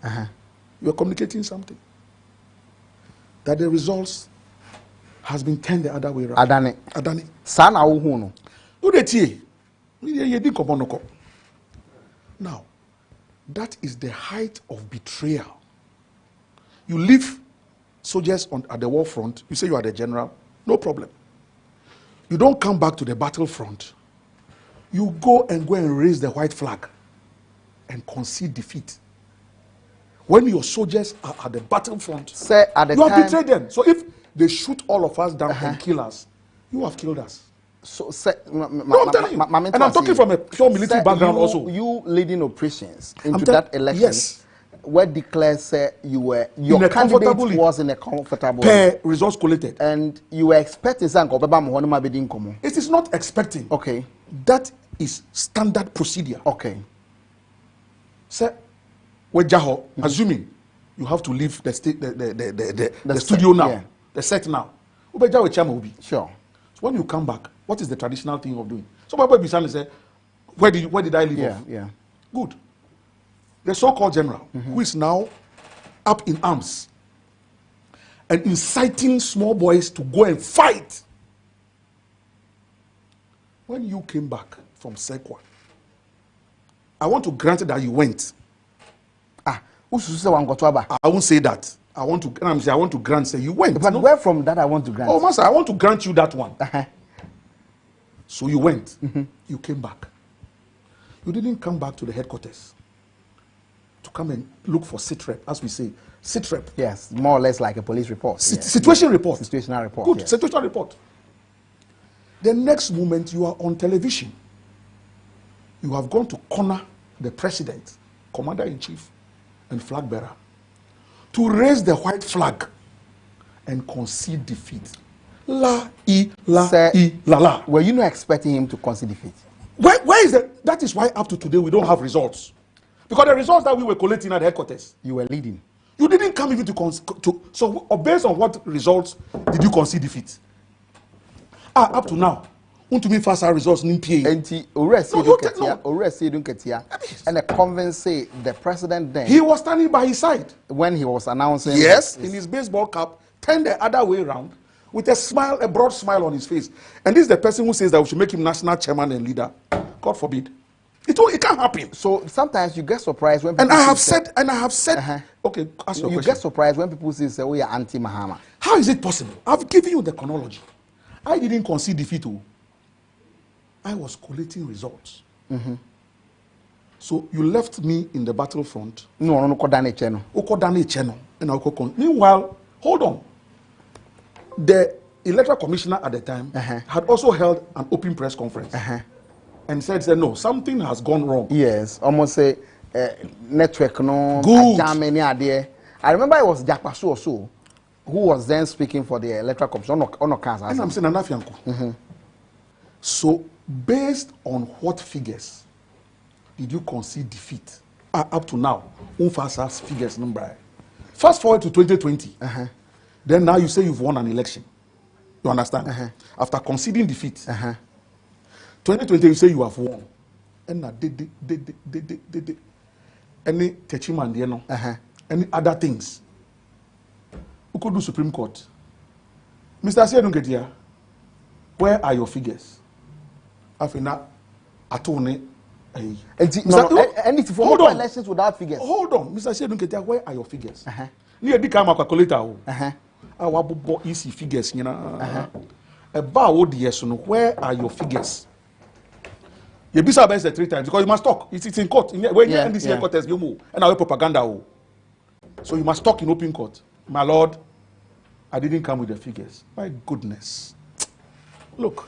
You are communicating something. That the results has been turned the other way around. Adani. Sana hu no. Who dey tie? You dey komonoko. Now, that is the height of betrayal. You leave soldiers at the war front. You say you are the general. No problem. You don't come back to the battlefront. You go and raise the white flag and concede defeat. When your soldiers are at the battlefront, say at the you time, have betrayed them. So if they shoot all of us down and kill us, you have killed us. So, say, I'm telling you. And I'm talking from a pure military background also. You leading operations into that election, yes, where declared say your candidate was in a comfortable results collected, and you were expecting something. It is not expecting. Okay, that is standard procedure. Okay, sir. Assuming you have to leave the studio now, yeah, the set now. Sure. So when you come back, what is the traditional thing of doing? So my boy say, where did I leave off? Yeah. Good. The so-called general, who is now up in arms and inciting small boys to go and fight. When you came back from Sekwa, I want to grant that you went. I won't say that. I want to grant, say you went. But where from that I want to grant? Oh, master, I want to grant you that one. So you went. You came back. You didn't come back to the headquarters to come and look for sitrep, as we say. Sitrep. Yes, more or less like a police report. Situation report. Situational report. Good, yes. situational report. The next moment you are on television. You have gone to corner the president, commander-in-chief, and flag bearer to raise the white flag and concede defeat. La. Were you not expecting him to concede defeat? Where is that? That is why up to today we don't have results. Because the results that we were collecting at the headquarters, you were leading. You didn't come even so based on what results did you concede defeat? Up to now. To me fast results in PA. And the convince say the president then he was standing by his side when he was announcing. Yes, in his baseball cap, turned the other way around with a smile, a broad smile on his face. And this is the person who says that we should make him national chairman and leader. God forbid. It can't happen. So sometimes you get surprised when people I have said, okay, ask your question. You get surprised when people say we are anti-Mahama. How is it possible? I've given you the chronology. I didn't concede defeat. I was collating results. So you left me in the battlefront. No. Meanwhile, hold on. The electoral commissioner at the time had also held an open press conference and said, no, something has gone wrong. Yes, almost say network no. Good. I remember it was Jakpasu also who was then speaking for the electoral commission. And I'm saying Anafianku. So based on what figures did you concede defeat up to now? Unfasa's figures number. Fast forward to 2020. Then now you say you've won an election. You understand? After conceding defeat, 2020 you say you have won. And now any techiman, any other things. Who could do Supreme Court? Mr. Siedungetia, where are your figures? Afina atone. And for more elections without figures. Hold on, Mr. Siedungetia, where are your figures? Near the camera calculator. Our easy figures, you know. Where are your figures? You be surprised 3 times because you must talk. It's in court. When you're in this court, you move. And our propaganda. So you must talk in open court. My lord, I didn't come with the figures. My goodness. Look,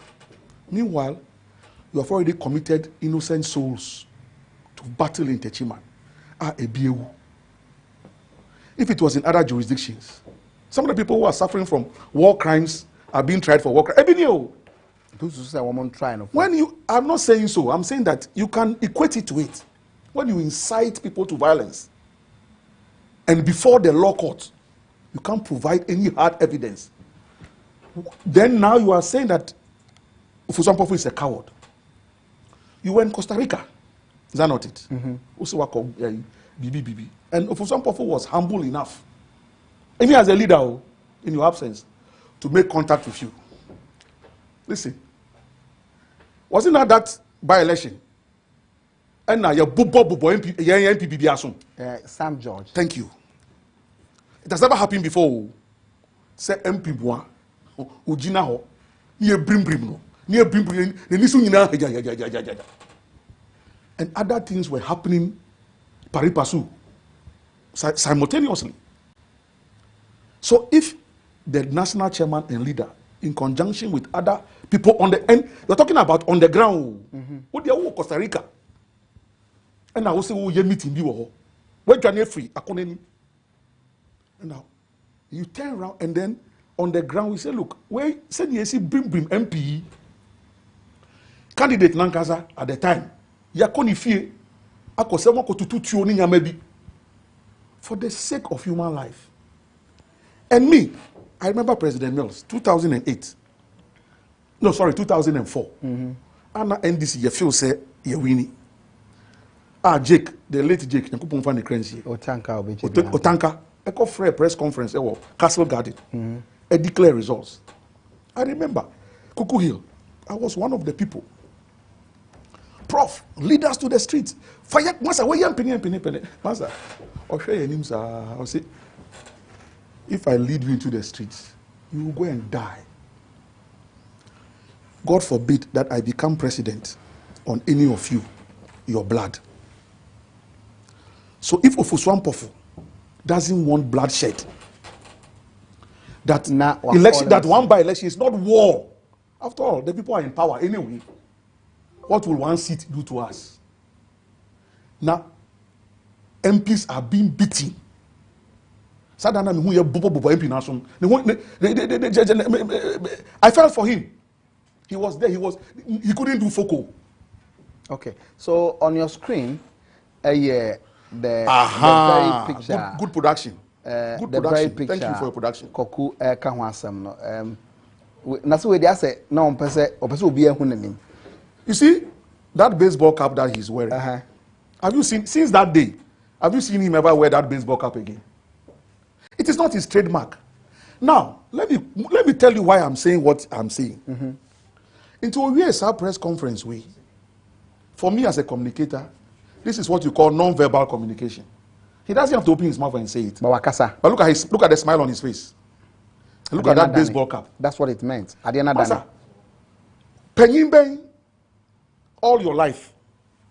meanwhile, you have already committed innocent souls to battle in Techiman. If it was in other jurisdictions, some of the people who are suffering from war crimes are being tried for war crimes. I'm not saying so. I'm saying that you can equate it to it. When you incite people to violence, and before the law court, you can't provide any hard evidence. Then now you are saying that Ufusampofu is a coward. You were in Costa Rica. Is that not it? And Ufusampofu was humble enough, even as a leader in your absence, to make contact with you. Listen, wasn't that by-election? And now you're Sam George. Thank you. It has never happened before. Say MP Bois, Ujina ho, near Brim, near Brim, and other things were happening pari passu simultaneously. So if the national chairman and leader, in conjunction with other people on the end, you're talking about on the ground, what they are Costa Rica, and I will say, oh, you meeting you, where you are free, and now you turn around and then on the ground we say, look, where said you see Brim MP candidate Nankaza at the time, yakoni fie, akosema ko tutu tuo ni nyamabi, for the sake of human life. And me, I remember President Mills, 2008. No, sorry, 2004. And NDC, you feel say you winning. Jake, the late Jake, you could find the currency. Atinka, I call for a press conference. Castle Garden. I declare results. I remember Koku Hill. I was one of the people. Prof, lead us to the streets. Fire, Master, where you penny. Master, I'll show your names. I'll say, if I lead you into the streets, you will go and die. God forbid that I become president on any of you, your blood. So if Ofuswampofu doesn't want bloodshed, that election, that one by election is not war. After all, the people are in power anyway. What will one seat do to us? Now, MPs are being beaten. I felt for him. He was there. He couldn't do focal. Okay, so on your screen, the very picture. Good production. Good the production. Very picture. Thank you for your production. Koku kahwasem no. Naso we dey say na on pese obi ehun nanim. You see that baseball cap that he's wearing. Have you seen since that day? Have you seen him ever wear that baseball cap again? It is not his trademark. Now, let me tell you why I'm saying what I'm saying. Into a USR press conference for me as a communicator, this is what you call non-verbal communication. He doesn't have to open his mouth and say it. But look at the smile on his face. Look at that baseball cap. That's what it meant. Penyimben, all your life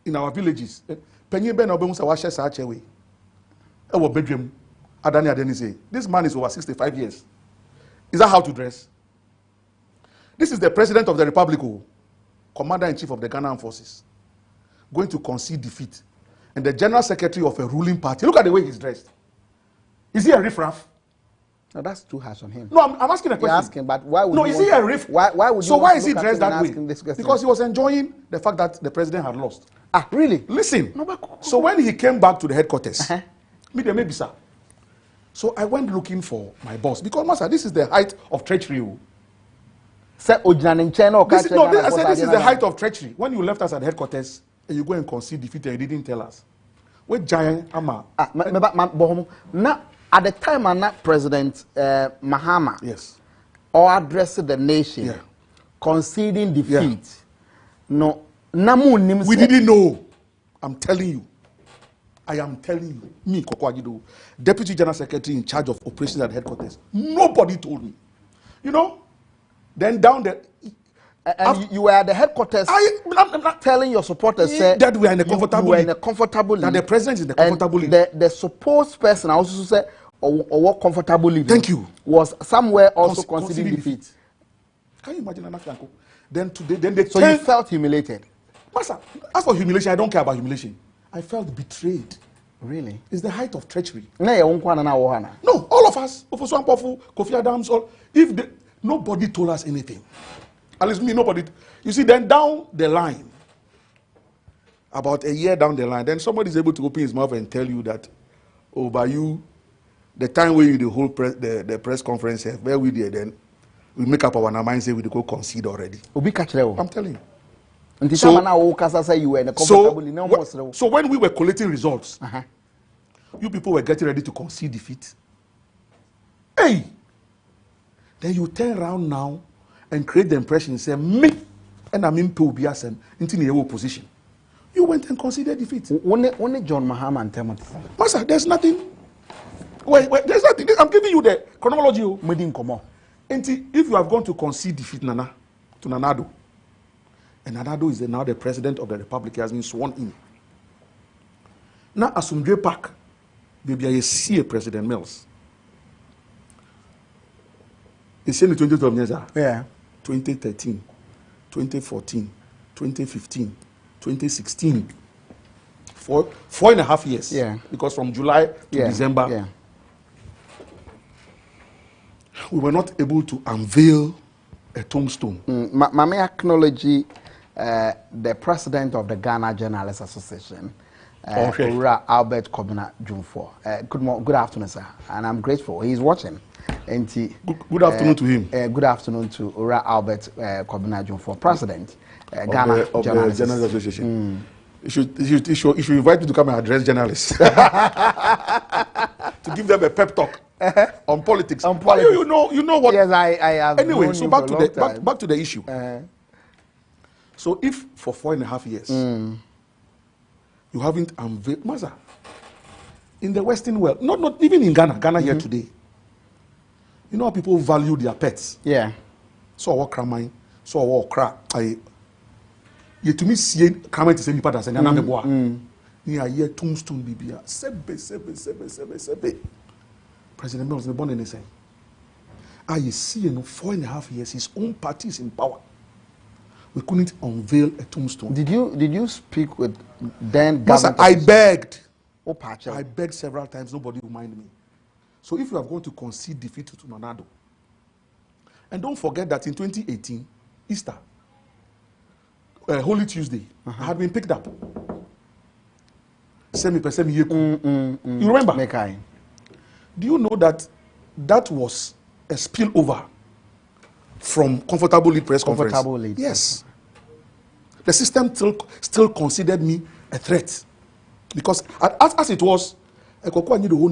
in our villages. Penyimben obemusa washe sa achewe. Ewo bedroom. Adani say, this man is over 65 years. Is that how to dress? This is the president of the Republic, commander-in-chief of the Ghana Forces, going to concede defeat. And the general secretary of a ruling party. Look at the way he's dressed. Is he a riffraff? No, that's too harsh on him. No, I'm asking a question. You're asking, but why would is he a riff? Why would you so why is he dressed that way? Because he was enjoying the fact that the president had lost. Ah, really? Listen. So when he came back to the headquarters, maybe sir. So I went looking for my boss because, Master, this is the height of treachery. I said this is the height of treachery. When you left us at the headquarters and you go and concede defeat and you didn't tell us. What giant ama? Now, at the time, I'm not President Mahama. Yes. Or addressed the nation, conceding defeat. No, we didn't know. I'm telling you. I am telling you, me, Koku Agido, Deputy General Secretary in charge of operations at headquarters. Nobody told me. You know, then down there. And you were at the headquarters telling your supporters that we are in a comfortable league. That the president is in the comfortable league. The supposed person also said, or what comfortable league. Thank you. Was somewhere also conceding defeat. Can you imagine an Afghan? Then today, then they so you felt humiliated. Master, as for humiliation, I don't care about humiliation. I felt betrayed. Really? It's the height of treachery. No, all of us, Ofosu Ampofu, Kofi Adams, nobody told us anything. At least me, nobody. You see, then down the line, about a year down the line, then somebody is able to open his mouth and tell you that, oh, by you, the time where you the whole the press conference, where we did, then we make up our mind, say we go concede already. I'm telling you. So when we were collecting results, you people were getting ready to concede defeat. Hey! Then you turn around now and create the impression, say, me, and I'm in Pobiasem, into the opposition. You went and conceded defeat. Only John Mahama and Timothy. Master, there's nothing. Wait, there's nothing. I'm giving you the chronology. If you have gone to concede defeat, to Nanado, and Nanado is now the president of the republic, he has been sworn in. Now, Asumdwe Park, maybe I see a President Mills. It's in the 2012 years. Yeah. 2013, 2014, 2015, 2016. 4.5 years. Yeah. Because from July to December, we were not able to unveil a tombstone. May I acknowledge the president of the Ghana Journalists Association, Albert Kobina Jumfo. Good afternoon, sir. And I'm grateful. He's watching. Good afternoon to him. Good afternoon to Albert Kobina Jumfo, president Ghana of Journalists the Journalists Association. You should invite me to come and address journalists. To give them a pep talk on politics. You know what? Yes, I have. Anyway, so back to the issue. So if for 4.5 years you haven't unveiled, Master, in the Western world, not even in Ghana here today, you know how people value their pets. Yeah. So what cramine, so what crack. You to me see cramine to say me pada say na me boa. Ni aye tombstone bibia. Sebe. President Mills born in the same. You see, 4.5 years, his own party is in power. We couldn't unveil a tombstone. Did you speak with then government? I begged. I begged several times. Nobody would mind me. So if you are going to concede defeat to Nanado, and don't forget that in 2018, Easter, Holy Tuesday, had been picked up. You remember? Do you know that that was a spillover from Comfortable Lead press conference? Yes. The system still considered me a threat. Because as it was, Koku Anyhidoho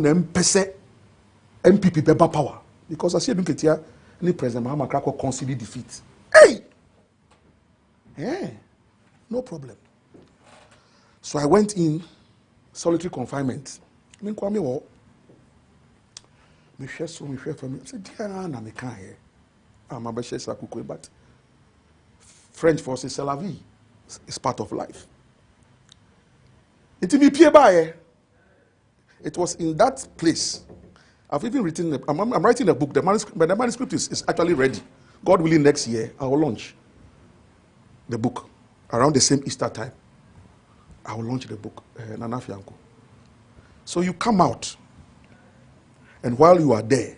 MPP Beba power. Because I see Ketia, any President Mahama Krako conceded defeat. Hey! Yeah. No problem. So I went in solitary confinement. I mean, Kwame wo. Me share for me. I said, dear, I'm a but French forces, c'est la vie. It's part of life. It was in that place. I've even written, I'm writing a book. The manuscript is actually ready. God willing, next year, I will launch the book. Around the same Easter time, I will launch the book, Nana Fianco. So you come out, and while you are there,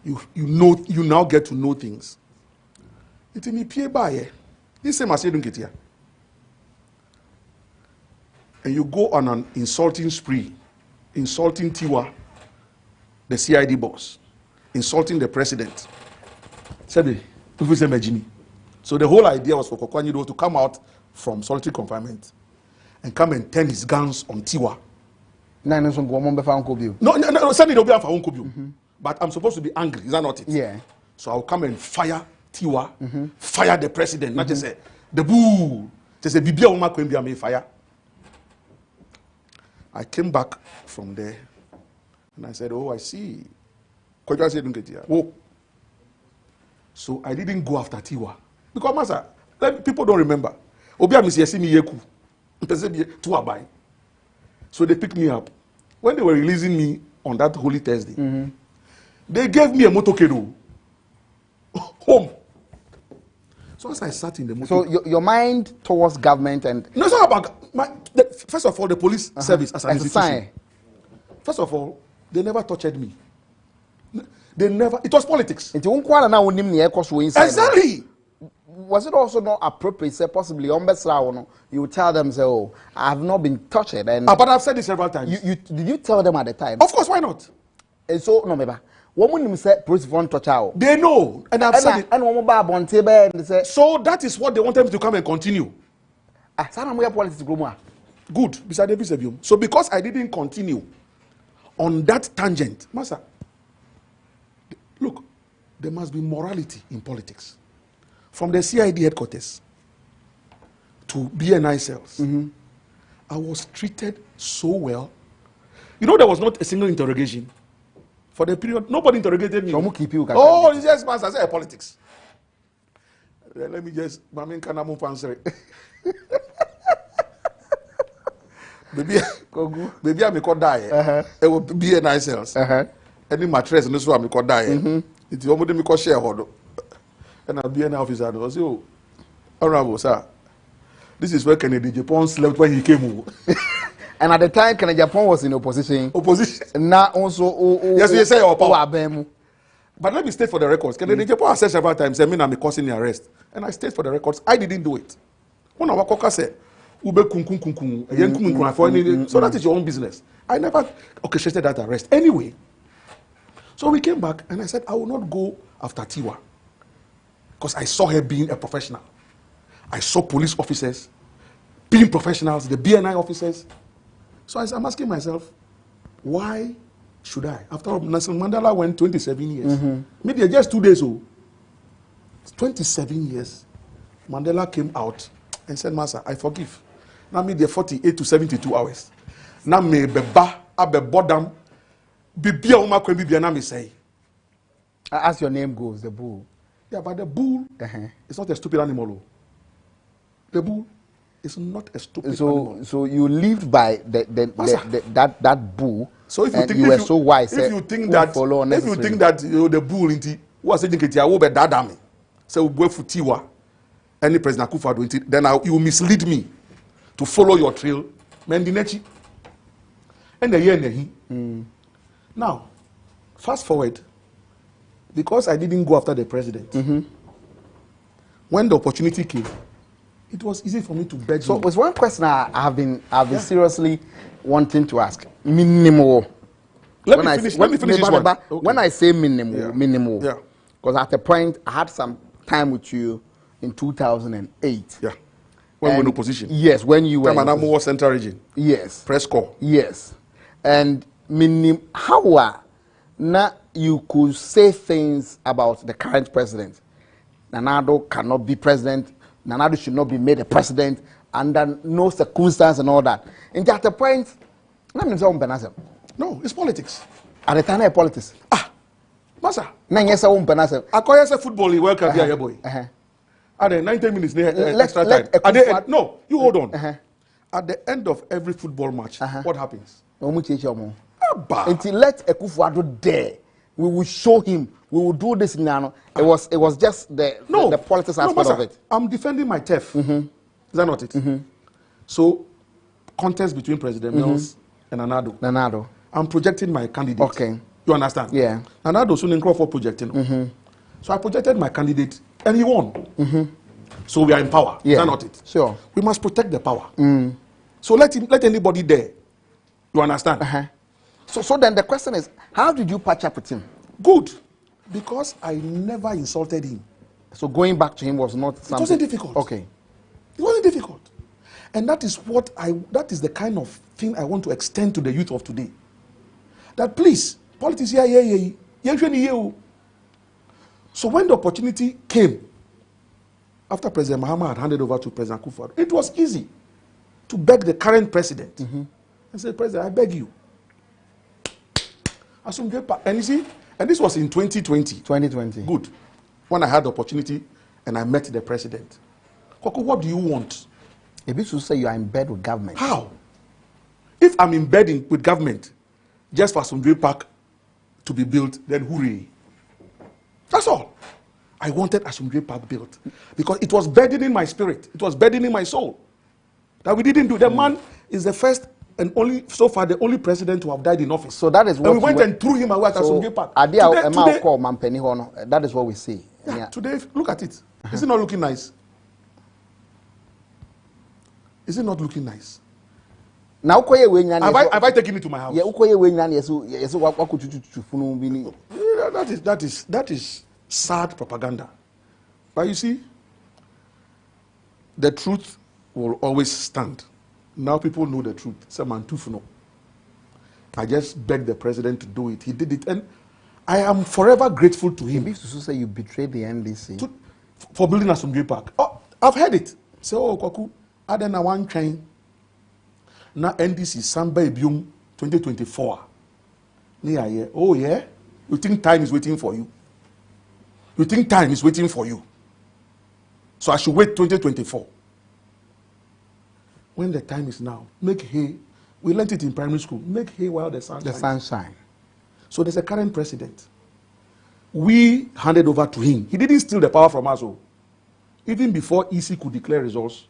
you now get to know things. It's me pie by this same as you don't get here. And you go on an insulting spree, insulting Tiwa, the CID boss, insulting the president. So the whole idea was for Koku Anyhidoho to come out from solitary confinement and come and turn his guns on Tiwa. No, send it over for Uncle. But I'm supposed to be angry, is that not it? Yeah. So I'll come and fire Tiwa, fire the president, not just say the boo. Just say Bibia Uma Kwembia may fire. I came back from there and I said, oh, I see. Oh. So I didn't go after Tiwa. Because Master, people don't remember. So they picked me up. When they were releasing me on that Holy Thursday, they gave me a motorcade home. So as I sat in the motor... So your mind towards government and... No, it's not about... first of all, the police service as an institution. First of all, they never tortured me. They never... It was politics. Exactly. Was it also not appropriate, say possibly, you would tell them, say, oh, I have not been tortured. And but I've said this several times. Did you tell them at the time? Of course, why not? And so, no, maybe. What when you say police won't touch out? They know, and I've said it. And one more say, so that is what they want them to come and continue. Good. So because I didn't continue on that tangent, Master, look, there must be morality in politics. From the CID headquarters to BNI cells, I was treated so well. You know, there was not a single interrogation. For the period, nobody interrogated me. Oh, it's just Master, I said politics. Let me just, answer it. Maybe I may die. It will be a nice cells. Any mattress in this one, I may die. It's almost me shareholder. And I'll be an officer. I say, oh, honorable sir, this is where Kennedy Japan slept when he came over. And at the time, Kennedy Japan was in opposition. Now also, yes, you say your power. But let me state for the records. Kennedy Japan said several times, I mean, I'm causing the arrest. And I state for the records, I didn't do it. When our coca said, so that is your own business. I never orchestrated that arrest. Anyway, so we came back and I said, I will not go after Tiwa. Because I saw her being a professional. I saw police officers being professionals, the BNI officers. So I'm asking myself, why should I? After all, Nelson Mandela went 27 years. Maybe just 2 days old. 27 years. Mandela came out and said, Master, I forgive. Now me the 48 to 72 hours. Now me beba abe bodam bibia uma kwen bibia na me say. As your name goes, the bull. Yeah, but the bull is not a stupid animal. The bull is not a stupid animal. So you lived by that bull. So if you think you were so wise, if you think that the bull inti was saying that you be dadame, say we go futiwa, any President Akufo-Addo inti, then you mislead me to follow your trail. Mendinechi, and the year now, fast forward. Because I didn't go after the president, when the opportunity came, it was easy for me to beg him. So, there's one question I've been seriously wanting to ask. Minimal. Let me finish this one. Okay. When I say minimal, because at the point I had some time with you in 2008. Yeah. When we were in opposition. Yes, when you were. Manamo Central Region. Yes. Press corps. Yes. And how now you could say things about the current president. Nanado cannot be president. Nanado should not be made a president under no circumstance and all that. And at the point, no, it's politics. At the time, politics. Masa. I call you football. Welcome here, boy. At the 90 minutes extra time. No, you hold on. At the end of every football match, what happens? Until let Akufo-Addo there, we will show him. We will do this now. It was just the politics aspect of it. I'm defending my turf. Is that not it? So, contest between President Mills and Nanado. I'm projecting my candidate. Okay. You understand? Yeah. Nanado soon for projecting. So I projected my candidate and he won. So we are in power. Yeah. Is that not it? Sure. We must protect the power. So let anybody there. You understand? So then the question is, how did you patch up with him? Good. Because I never insulted him. So going back to him was not something... It wasn't difficult. Okay. It wasn't difficult. And that is that is the kind of thing I want to extend to the youth of today. That please, politics here. So when the opportunity came, after President Mahama had handed over to President Akufo-Addo, it was easy to beg the current president and say, President, I beg you. And you see, and this was in 2020. 2020. Good. When I had the opportunity and I met the president. Koku, what do you want? If you should say you are in bed with government. How? If I'm in bed with government, just for some Park to be built, then hooray. That's all. I wanted Asumdwe Park built because it was burdening my spirit. It was burdening my soul. That we didn't do. The man is the first and only, so far, the only president to have died in office. So that is what and we went and threw him away at Asumdwe Park. Today, that is what we see. Yeah, today, look at it. Is it not looking nice? Is it not looking nice? Now, have I taken it to my house? Yeah, that is sad propaganda. But you see, the truth will always stand. Now people know the truth. I just begged the president to do it. He did it, and I am forever grateful to him. He used to say you betrayed the NDC for building Asumdwe Park. Oh, I've heard it. So, oh, Koku, I don't know one train. Now NDC Samba Ibium 2024. Yeah. Oh yeah? You think time is waiting for you? You think time is waiting for you? So I should wait 2024. When the time is now, make hay. We learned it in primary school. Make hay while the sun shines. The sunshine. So there's a current president. We handed over to him. He didn't steal the power from us. Even before EC could declare results,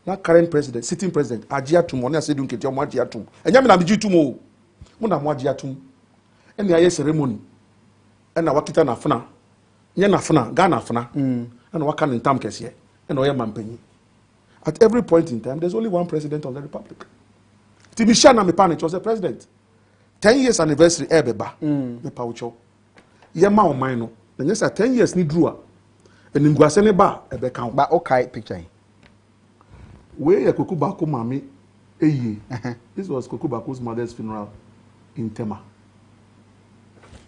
that current president, sitting president, Ajiatum, when I said Ajiatum, and Yamina Bijutumo, Muna Mwajiatum, and the ceremony, and a Wakita Nafna, Yanafna, Ganafna, and Wakan in Tamkes, and Oyamampenny. At every point in time, there's only one president of the republic. Timishana Mipanic was the president. 10 years anniversary, Ebeba, the Paucho. Yama o Mino. Then yes, 10 years ni Drua. And in Guaseneba, Ebe count. But okay, picture. Where Koku Baku Mami, this was Koku Baku's mother's funeral in Tema.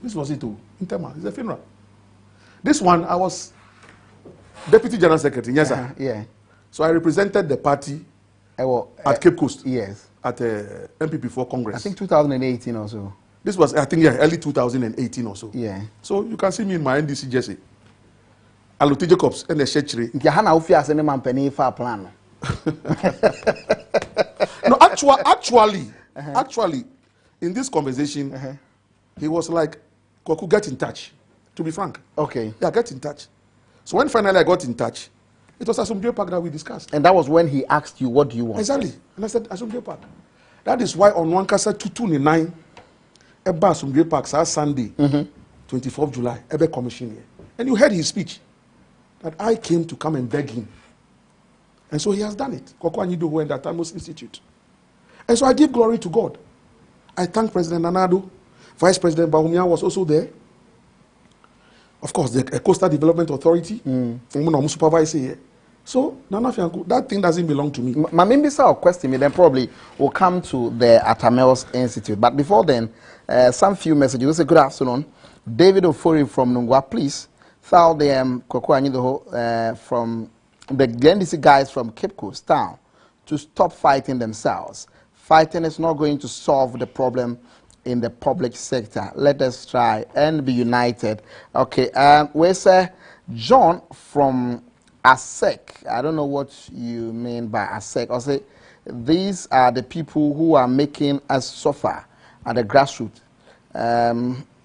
This was it too. In Tema. It's a funeral. This one, I was Deputy General Secretary. Yes, sir. Yeah. So I represented the party at Cape Coast. Yes. At MPP for Congress. I think 2018 or so. This was, I think, yeah, early 2018 or so. Yeah. So you can see me in my NDC jersey. Aluti Jacobs and the Shechri. Plan. No, actually, in this conversation, he was like, Koku, get in touch. To be frank. Okay. Yeah, get in touch. So when finally I got in touch, it was Asumdwe Park that we discussed. And that was when he asked you, what do you want? Exactly. And I said, Asumdwe Park. That is why on one kasa 229, Eba Asumdwe Park, Sunday, 24th July, Ebe commission here. And you heard his speech, that I came to come and beg him. And so he has done it. Koku Anyhidoho and the Atamos Institute. And so I give glory to God. I thank President Nanado. Vice President Bahumia was also there. Of course, the Coastal Development Authority, supervisor here. So, Nana Fianku, that thing doesn't belong to me. Maybe so question me, then probably we'll come to the Atamels Institute. But before then, some few messages. We say good afternoon. David Ofori from Nungwa, please tell the Koku Anyhidoho from the NDC guys from Cape Coast town to stop fighting themselves. Fighting is not going to solve the problem in the public sector. Let us try and be united. Okay, we say John from ASEC. I don't know what you mean by ASEC. I'll say these are the people who are making us suffer at the grassroots.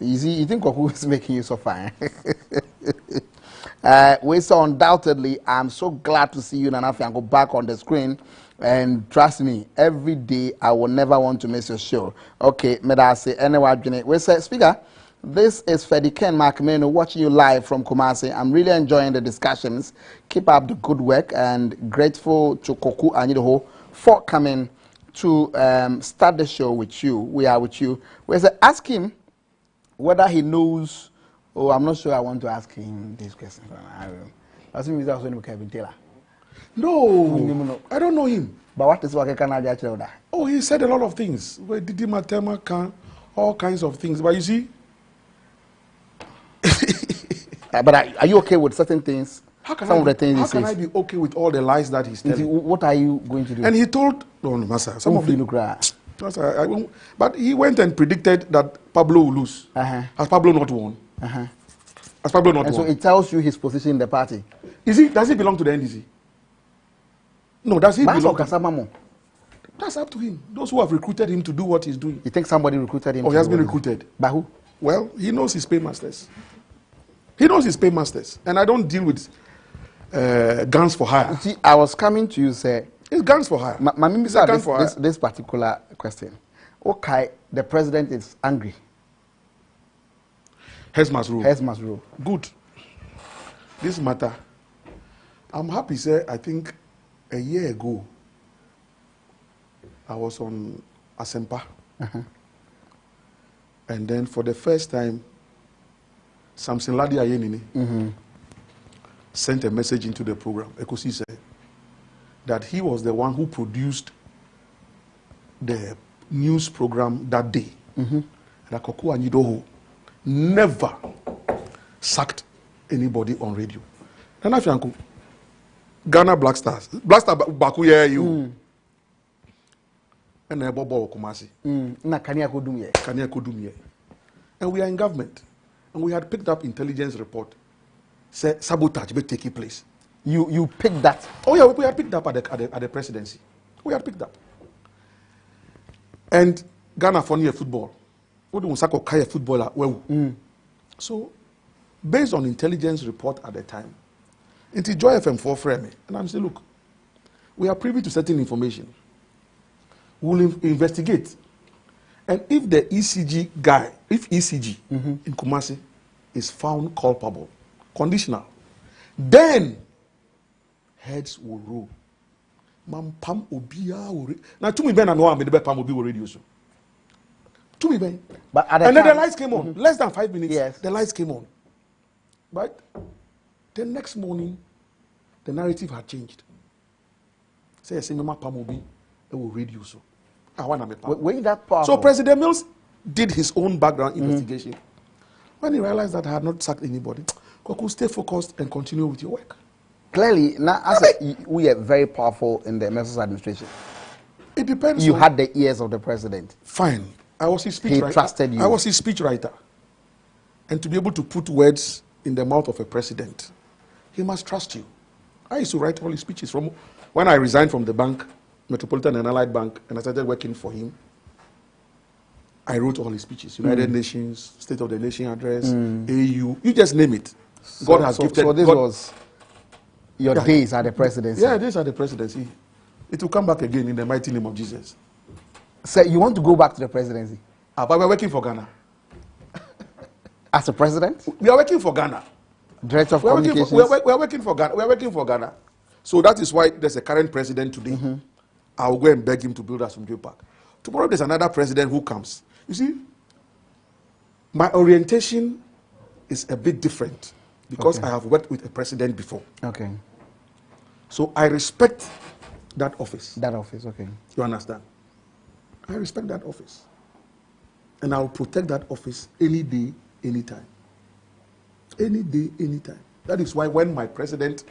You think Koku is making you suffer? We say undoubtedly, I'm so glad to see you, Nana Fianku, back on the screen. And trust me, every day I will never want to miss your show. Okay, may I say anyway, we say, Speaker, this is Fedi Ken Makmeno watching you live from Kumasi. I'm really enjoying the discussions. Keep up the good work and grateful to Koku Anyhidoho for coming to start the show with you. We are with you. We say, ask him whether he knows. Oh, I'm not sure I want to ask him this question. I think he's also Kevin Taylor. No, I don't know him. But what is what can I get you that? Oh, he said a lot of things. Where did he all kinds of things. But you see, but are you okay with certain things? How can I be okay with all the lies that he's telling? What are you going to do? And he told, no, Master, some of them. I won't, but he went and predicted that Pablo will lose. Has Pablo not won? Has Pablo not won? So it tells you his position in the party. Does he belong to the NDC? No, does he belong to... That's up to him. Those who have recruited him to do what he's doing. You think somebody recruited him? Oh, he has been recruited. By who? Well, he knows his paymasters. He knows his paymasters. And I don't deal with guns for hire. See, I was coming to you, say, it's guns for hire. This particular question. Okay, the president is angry. Heads must rule. Heads must rule. Good. This matter, I'm happy, sir. I think a year ago, I was on Asempa. And then for the first time, Samson Ladi Ayenini sent a message into the program. Ekosi said that he was the one who produced the news program that day. That Koku Anyhidoho never sacked anybody on radio. And I think Ghana Black Stars. Black Star Baku you. And Bobo Kumasi. Na Kania Kodumye. Kania Kodumye. And we are in government. And we had picked up intelligence report. Said sabotage be taking place. You picked that? Oh yeah, we had picked up at the presidency. We had picked up. And Ghana for near football. What do we say? Kaya footballer. Well, so based on intelligence report at the time, into Joy FM 4 frame, and I'm saying, look, we are privy to certain information. We'll investigate. And if the ECG guy, if ECG in Kumasi is found culpable, conditional, then heads will roll. Mam pam obia will. Now, to me, Ben, I know I'm the pam obi will reduce. To me, Ben. But and then the lights came on. Less than 5 minutes, yes. The lights came on. But the next morning, the narrative had changed. Say, I say, Mama pam obi, it will reduce. So President Mills did his own background investigation. When he realized that I had not sacked anybody, Koku, stay focused and continue with your work. Clearly, now as we are very powerful in the Messrs administration. It depends. You had the ears of the president. Fine. I was his speechwriter. He trusted you. I was his speechwriter. And to be able to put words in the mouth of a president, he must trust you. I used to write all his speeches from when I resigned from the bank, Metropolitan and Allied Bank, and I started working for him. I wrote all his speeches. United Nations, State of the Nation address, AU, you just name it. God has gifted. So this was your days at the presidency? Yeah, days at the presidency. It will come back again in the mighty name of Jesus. So you want to go back to the presidency? But we're working for Ghana. As a president? We are working for Ghana. Director of Communications? We're working for Ghana. We're working for Ghana. So that is why there's a current president today. I'll go and beg him to build us some Park. Tomorrow there's another president who comes. You see, my orientation is a bit different because I have worked with a president before. Okay. So I respect that office. That office, okay. You understand? I respect that office. And I'll protect that office any day, anytime. Any day, anytime. That is why when my president,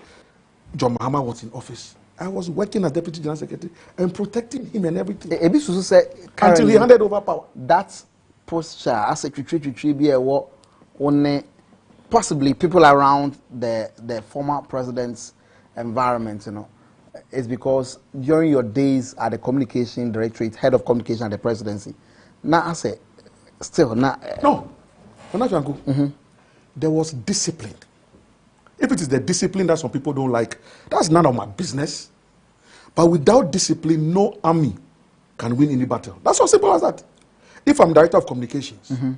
John Mahama, was in office, I was working as Deputy General Secretary and protecting him and everything. Until he handed over power. That posture, as a possibly people around the former president's environment, you know, is because during your days at the communication directorate, head of communication at the presidency, now I say, still not. No, there was discipline. If it is the discipline that some people don't like, that's none of my business. But without discipline, no army can win any battle. That's as simple as that. If I'm director of communications and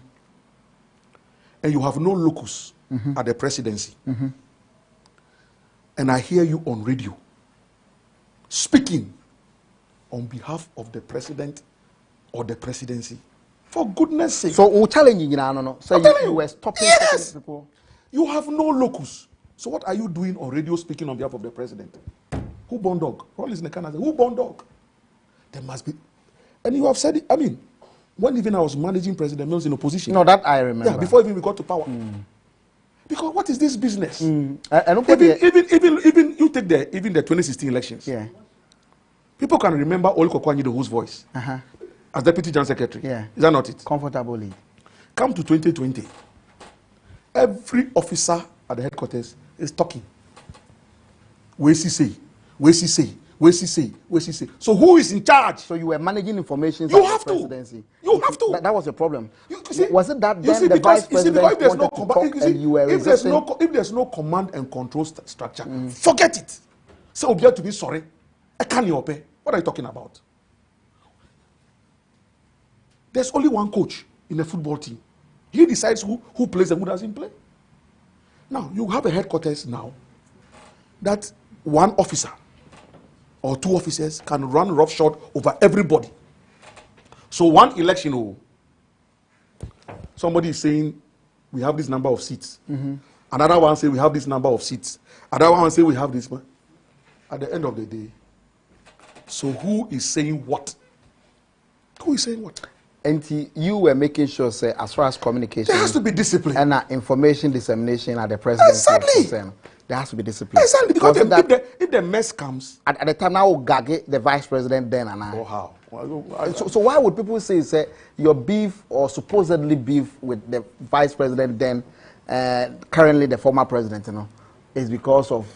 you have no locus at the presidency, and I hear you on radio speaking on behalf of the president or the presidency, for goodness sake. So we're telling you, no. So you were stopping people. You have no locus. So what are you doing on radio speaking on behalf of the president? Who born dog? All is in the Canada. Who born dog? There must be. And you have said it. I mean, when even I was managing President Mills in opposition. No, that I remember. Yeah, before even we got to power. Because what is this business? Even you take the 2016 elections. Yeah. People can remember Koku Anyhidoho's voice as Deputy General Secretary. Yeah. Is that not it? Comfortably. Come to 2020. Every officer at the headquarters is talking. Where he say? Where he say? Where he say? Where he say? So who is in charge? So you were managing information. You have to. Presidency. You have to. That was the problem. was it that then the vice president wanted to talk and you were resisting? If there's no command and control structure, forget it. Say Obia to be sorry. I can't help it. What are you talking about? There's only one coach in a football team. He decides who plays and who doesn't play. Now, you have a headquarters now that one officer or two officers can run roughshod over everybody. So one election, somebody is saying we have this number of seats. Another one say we have this number of seats. Another one say we have this one. At the end of the day, so who is saying what? Who is saying what? And you were making sure, say, as far as communication, there has to be discipline and information dissemination at the president. Exactly. There has to be discipline. Exactly, because if the mess comes at the time now, gag the vice president then and I. Oh, how? So why would people say your beef or supposedly beef with the vice president then, currently the former president, is because of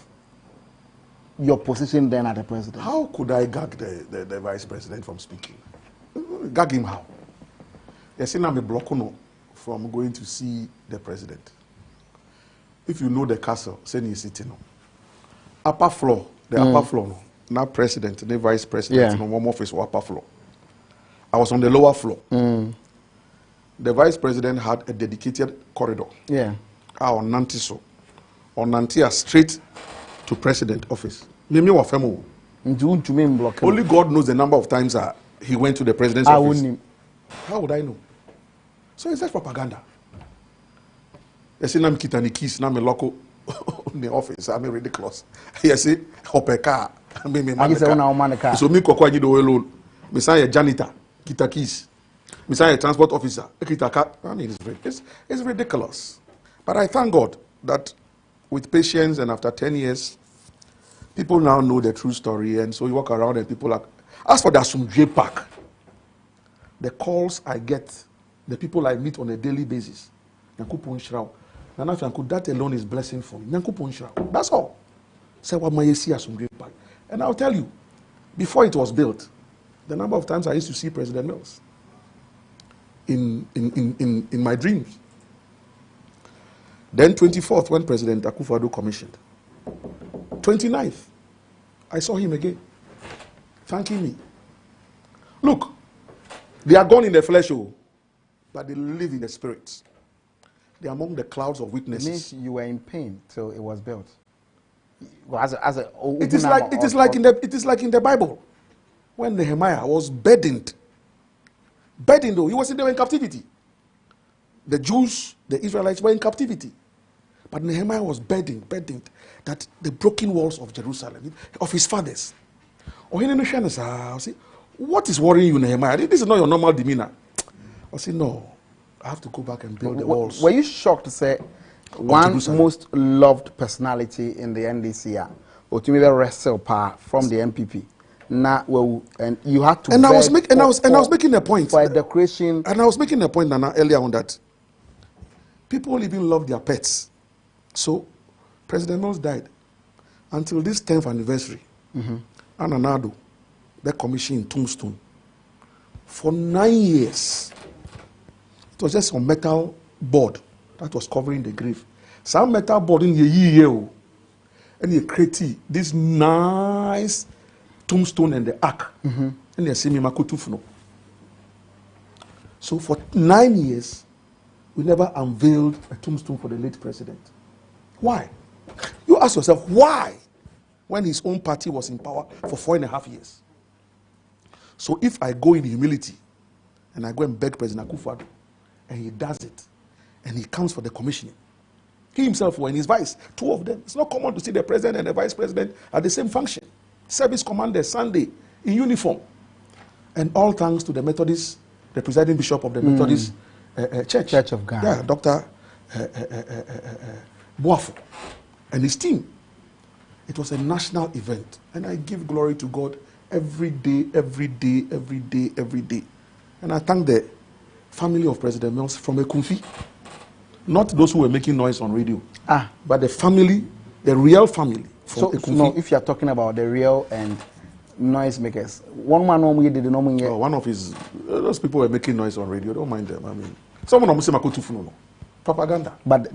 your position then at the president? How could I gag the vice president from speaking? Gag him how? They say I'm a block from going to see the president. If you know the castle, say he's sitting on upper floor, the upper floor, now president, the vice president, one office or upper floor. I was on the lower floor. The vice president had a dedicated corridor. On Nantiso, on Nantia straight to president office. Only God knows the number of times he went to the president's office. How would I know? So it's just propaganda. They say I'm kitani keys, I'm a local in the office. I'm ridiculous. You see, opeka. So me kokwa ni do alone. Me say a janitor, kita keys. Me say a transport officer, kita car. I mean, it's ridiculous. But I thank God that with patience and after 10 years, people now know the true story, and so you walk around and people are. As for the Asumdwe Park, the calls I get, the people I meet on a daily basis, that alone is blessing for me. That's all. And I'll tell you, before it was built, the number of times I used to see President Mills in my dreams. Then 24th, when President Akufo-Addo commissioned. 29th, I saw him again, thanking me. Look, they are gone in the flesh, but they live in the spirit. They are among the clouds of witnesses. It means you were in pain till it was built. It is like in the Bible, when Nehemiah was burdened. Burdened though, he was in captivity. The Jews, the Israelites were in captivity. But Nehemiah was burdened that the broken walls of Jerusalem, of his fathers. What is worrying you, Nehemiah? This is not your normal demeanor. I said, no, I have to go back and build the walls. Were you shocked to say one most loved personality in the NDC, Otumi wrestle from the MPP? And you had to. And I was making a point for a decoration. And I was making a point, Nana, earlier on that people even love their pets. So President Mills died. Until this 10th anniversary, Ananado, the commission in Tombstone, for 9 years, it was just a metal board that was covering the grave. Some metal board in the year, and you create this nice tombstone and the ark, and they say me makutufuno. So for 9 years, we never unveiled a tombstone for the late president. Why? You ask yourself, why? When his own party was in power for 4.5 years. So if I go in humility, and I go and beg President Akufo-Addo, and he does it, and he comes for the commissioning, he himself and his vice, two of them. It's not common to see the president and the vice president at the same function. Service commander Sunday in uniform. And all thanks to the Methodist, the presiding bishop of the Methodist Church of God. Yeah, Dr. Boafo and his team. It was a national event. And I give glory to God every day. And I thank the family of President Mills from Ekumfi. Not those who were making noise on radio. But the family, the real family from Ekumfi. No, if you are talking about the real and noise makers, one man did the one of his, those people were making noise on radio. Don't mind them. I mean, Someone almost say makotu funo. Propaganda. But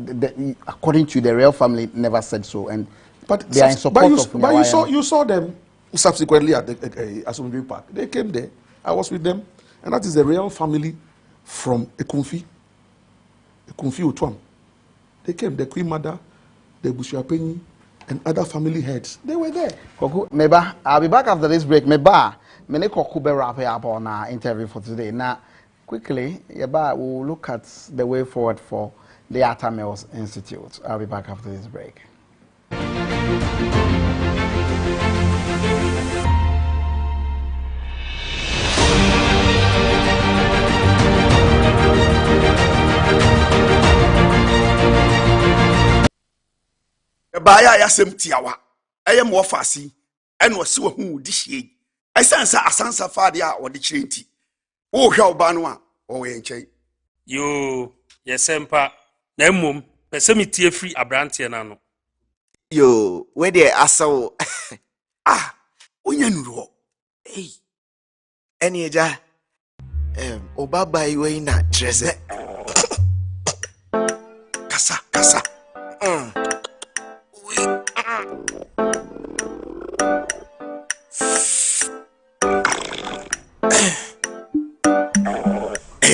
according to the real family, never said so, and but they are in support of. But you saw them subsequently at the Assembly Park. They came there. I was with them, and that is the real family from Ekunfi Utwam. They came. The Queen Mother, the Bushuapenyi, and other family heads. They were there. Koku, Meba, I'll be back after this break. Meba, many Koku be wrap up on our interview for today. Now, quickly, Yeba, we'll look at the way forward for the Atta Mills Institute. I'll be back after this break. Baya ya sem tiawa eye mo fasi ene wose wo hu di hie esansa asansa faade a wode kirenti wo hwa oba no a wo ye nkyai yo yesempa na mmom pese tie free abrante na no yo we dey asawo ah onya nuru hey eni eja oba bai we na dresse kasa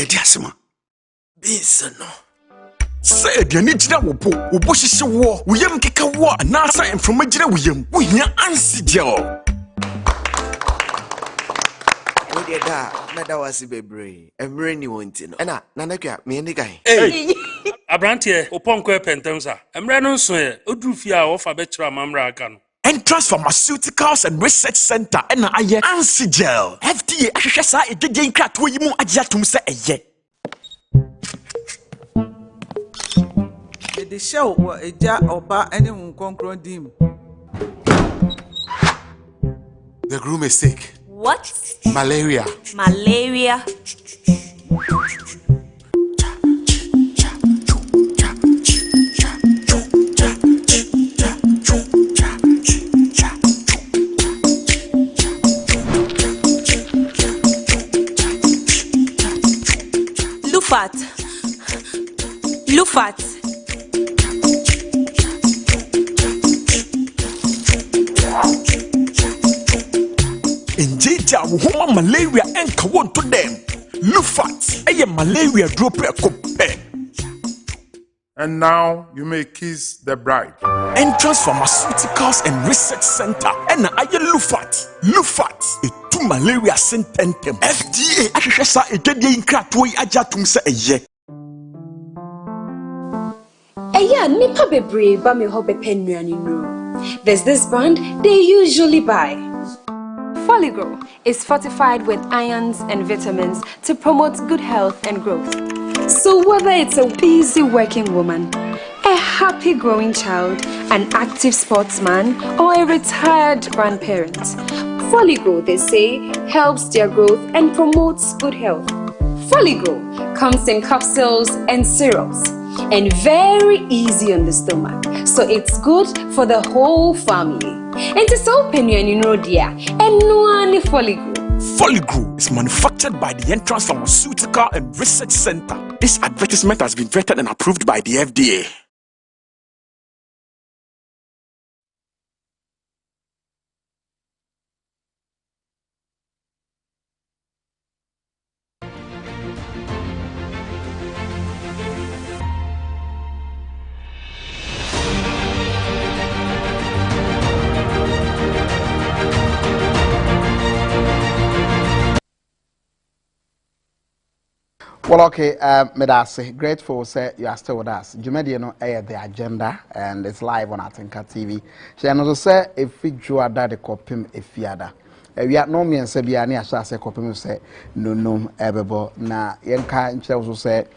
Diasima. Binsa no. Say aduane gyina wo po, wo bo hyehye wo, wo yam keka wo, na sa emfroma gyina wo yam. Wo hia ansi gel. Wo de da, na da wasi bebre. Emre ni wonti no. Na nakwa me ndi gan. Hey. Abrante, oponko epentemsa. Emre no nso ye, oduru fi a wo fa be kira mamra aka no. Entrance Pharmaceuticals and Research Center ena aye ansi gel. FDA ahwehwe sa edwedwen krato yi mu agye atum se eye. The show wa eja oba ene nkonkron dim. The groom is sick. What? Malaria. Malaria. Lufat. Injeja wo malaria enka won to them. Lufat eye malaria drop ekope. And now you may kiss the bride. Entrance Pharmaceuticals and Research Center ena aye Lufat. Lufat etu malaria sententem. FDA ahwehwe sa edwedie nkrato yi agye atum se eye. Nipa bebre ba me ho bepe nnuane no. There's this brand they usually buy. Foligrow is fortified with ions and vitamins to promote good health and growth. So whether it's a busy working woman, a happy growing child, an active sportsman, or a retired grandparent, Foligrow, they say, helps their growth and promotes good health. Foligrow comes in capsules and syrups, and very easy on the stomach, so it's good for the whole family. And to so opinion, you know, dear, and no only Foligrow. Foligrow is manufactured by the Entrance Pharmaceutical and Research Center. This advertisement has been vetted and approved by the FDA. Well, okay, Medase, grateful say you are still with us. Jumedi no the agenda and it's live on Atinka TV. She also say if we draw that the copim if yada. We are no me and Sebiani as I say copim say no ebebo na yenka nche also say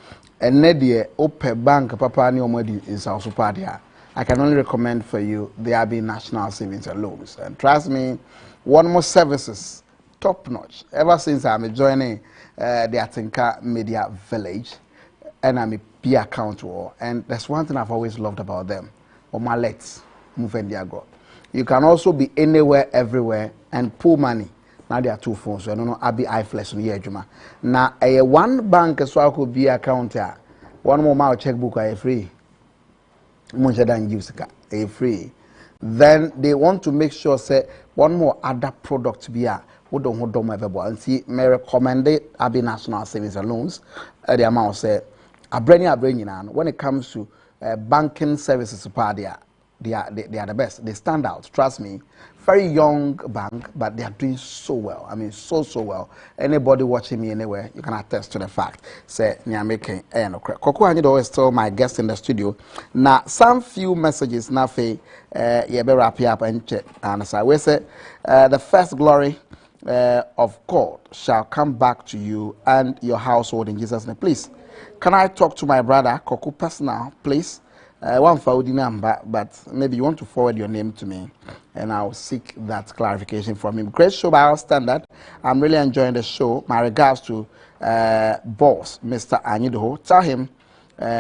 enedie open bank papa ni omodi in South Supadia. I can only recommend for you the Abbey National Savings and Loans. And trust me, one more services top notch. Ever since I'm joining the Atinka Media Village, and I'm a P account war, and that's one thing I've always loved about them. On my legs, move and go. You can also be anywhere, everywhere, and pull money now there are 2 phones so I don't know abi iFlex no ye adwuma na one bank so akọ bi account a one more my checkbook are free munche dan give sika free then they want to make sure say one more other product be a wo don ho dom everybody and see may recommend it abi national savings and loans the amount say abrani na when it comes to banking services part they are the best. They stand out. Trust me. Very young bank, but they are doing so well. I mean, so well. Anybody watching me anywhere, you can attest to the fact. Say, I'm making Koku Anyhidoho is still my guest in the studio. Now, some few messages now for you better wrap up and check. And so we say, the first glory of God shall come back to you and your household in Jesus' name. Please, can I talk to my brother Koku personal, please? One for the number, but maybe you want to forward your name to me and I'll seek that clarification from him. Great show by our standard. I'm really enjoying the show. My regards to boss, Mr. Anyhidoho. Tell him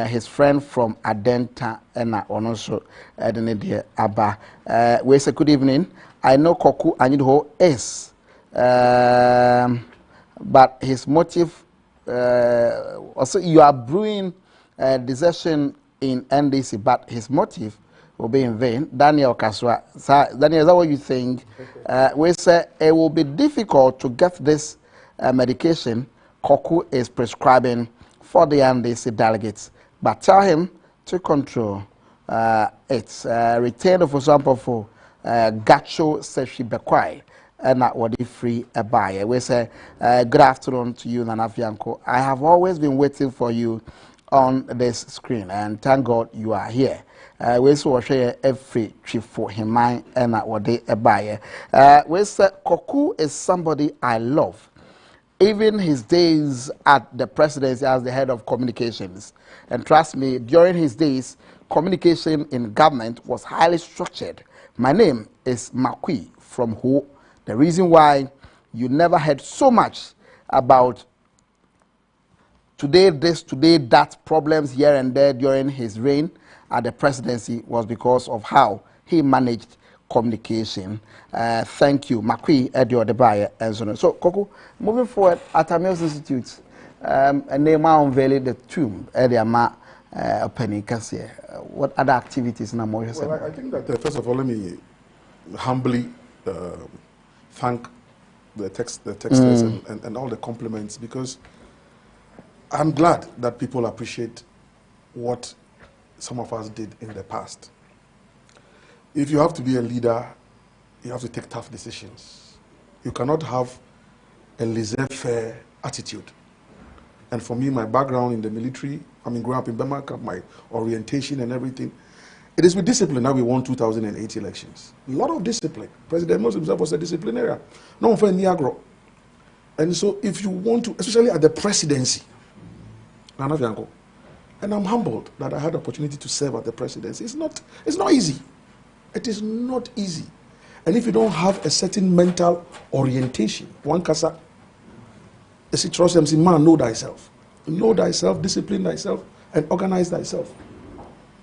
his friend from Atinka and also the Abba. We say good evening. I know Koku Anyhidoho is, but his motive, also you are brewing desertion in NDC, but his motive will be in vain. Daniel Kaswa, Daniel, is that what you think? We say it will be difficult to get this medication Koku is prescribing for the NDC delegates, but tell him to control it. Retain, for example, for Gacho Seshi Bekwai, and not what he free a buyer. We say good afternoon to you, Nana Fianco. I have always been waiting for you on this screen, and thank God you are here. We saw share every chief for him and what they buy. We say Koku is somebody I love. Even his days at the presidency as the head of communications, and trust me, during his days, communication in government was highly structured. My name is Makui from Ho. The reason why you never heard so much about today this, today that, problems here and there during his reign at the presidency was because of how he managed communication. Thank you, Makui Edio Debaye and so on. So, Koku, moving forward, at Amils Institute, and they now unveiled the tomb Ediama opening. What other activities now more? Well, I think that first of all, let me humbly thank the texters and all the compliments, because I'm glad that people appreciate what some of us did in the past. If you have to be a leader, you have to take tough decisions. You cannot have a laissez-faire attitude. And for me, my background in the military, I mean, growing up in Bamaka, my orientation and everything, it is with discipline that we won 2008 elections. A lot of discipline. President Moses himself was a disciplinarian. No one for Niagara. And so if you want to, especially at the presidency, and I'm humbled that I had the opportunity to serve at the presidency. It's not easy. It is not easy. And if you don't have a certain mental orientation, one kasa, trust them, say, man, know thyself. Know thyself, discipline thyself, and organize thyself.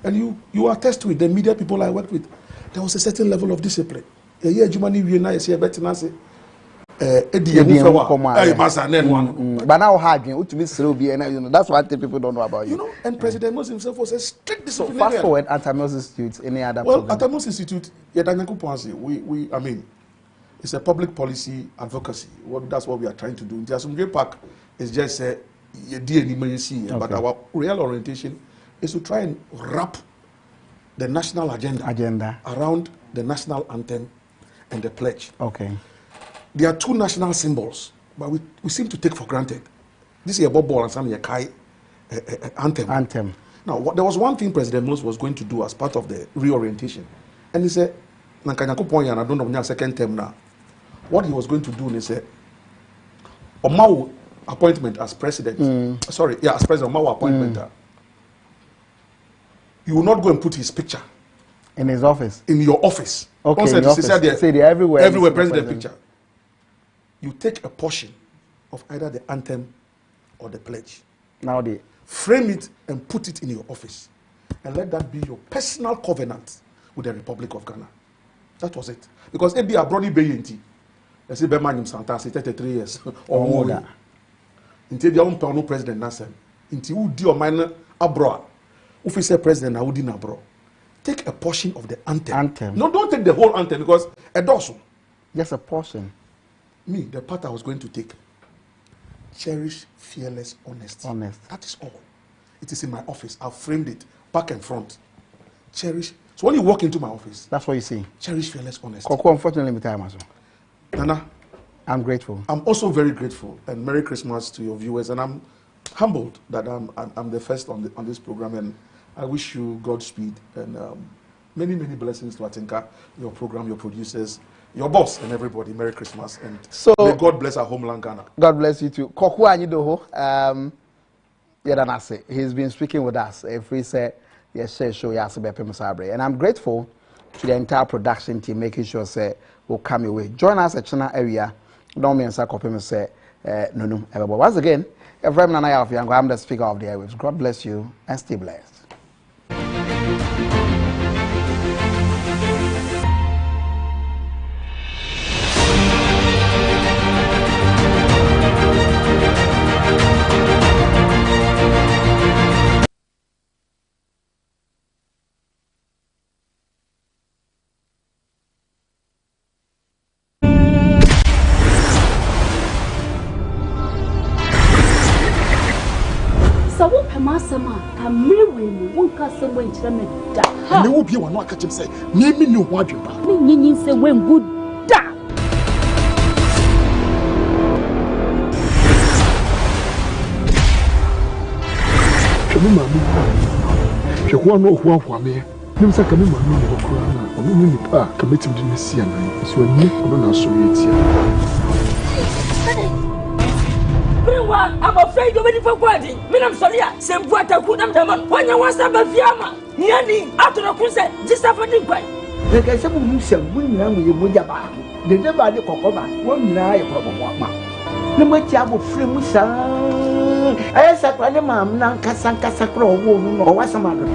And you attest to it, the media people I worked with, there was a certain level of discipline. But now that's one thing people don't know about you. You know, and President Moses himself was a strict disciplinarian. So fast forward at Amils Institute, any other program? At Amils Institute, I mean, it's a public policy advocacy. That's what we are trying to do. Jasumge Park is just a but our real orientation is to try and wrap the national agenda around the national anthem and the pledge. Okay. There are two national symbols, but we seem to take for granted. This is a ball and some Yakai anthem. Now, there was one thing President Moses was going to do as part of the reorientation. And he said, I don't know second term now. What he was going to do, he said, Omao appointment as president. As president, Omao appointment. You will not go and put his picture in his office. In your office. Okay, in your office. Say everywhere president picture. You take a portion of either the anthem or the pledge. Now they frame it and put it in your office, and let that be your personal covenant with the Republic of Ghana. That was it. Because Ebi Abroni Beyenti, I say Berman Santa 33 years or more. Until the own no president Nasser. Until you do minor abroad. If you say president, I would in abroad. Take a portion of the anthem. No, don't take the whole anthem because a dozen. Just a portion. Me, the part I was going to take. Cherish fearless honesty. That is all. It is in my office. I've framed it back and front. Cherish. So when you walk into my office, that's what you see. Cherish fearless honesty. Koku, unfortunately, me time as well. Nana, I'm grateful. I'm also very grateful, and Merry Christmas to your viewers. And I'm humbled that I'm the first on this program, and I wish you Godspeed and many blessings to Atinka, your program, your producers, your boss, and everybody. Merry Christmas, and so may God bless our homeland Ghana. God bless you too. Koku Anyhidoho, he's been speaking with us. If we say yes, show yes, and I'm grateful to the entire production team making sure say will come your way. Join us at China area. Don't mean say no. Once again, I'm the speaker of the airwaves. God bless you and stay blessed. I'm marrying one castle when Tremenda. And there will be one catch him say, name me no what you about. Me say when good da. Come mammy. She won't know who for me. Nim say come mammy no crown. Or me pa commit him to me see and so me no so yet. I'm afraid of any for quality. Minam Solia, same water could have done when you want to have a fiamma. Yanni, after a crusade, just after the quay. The guy said, who said, when you would have the never the cocoa, 1 million from one. No much able free Musa. I said, my mum, Nanka Sanka Sacro, or was some other.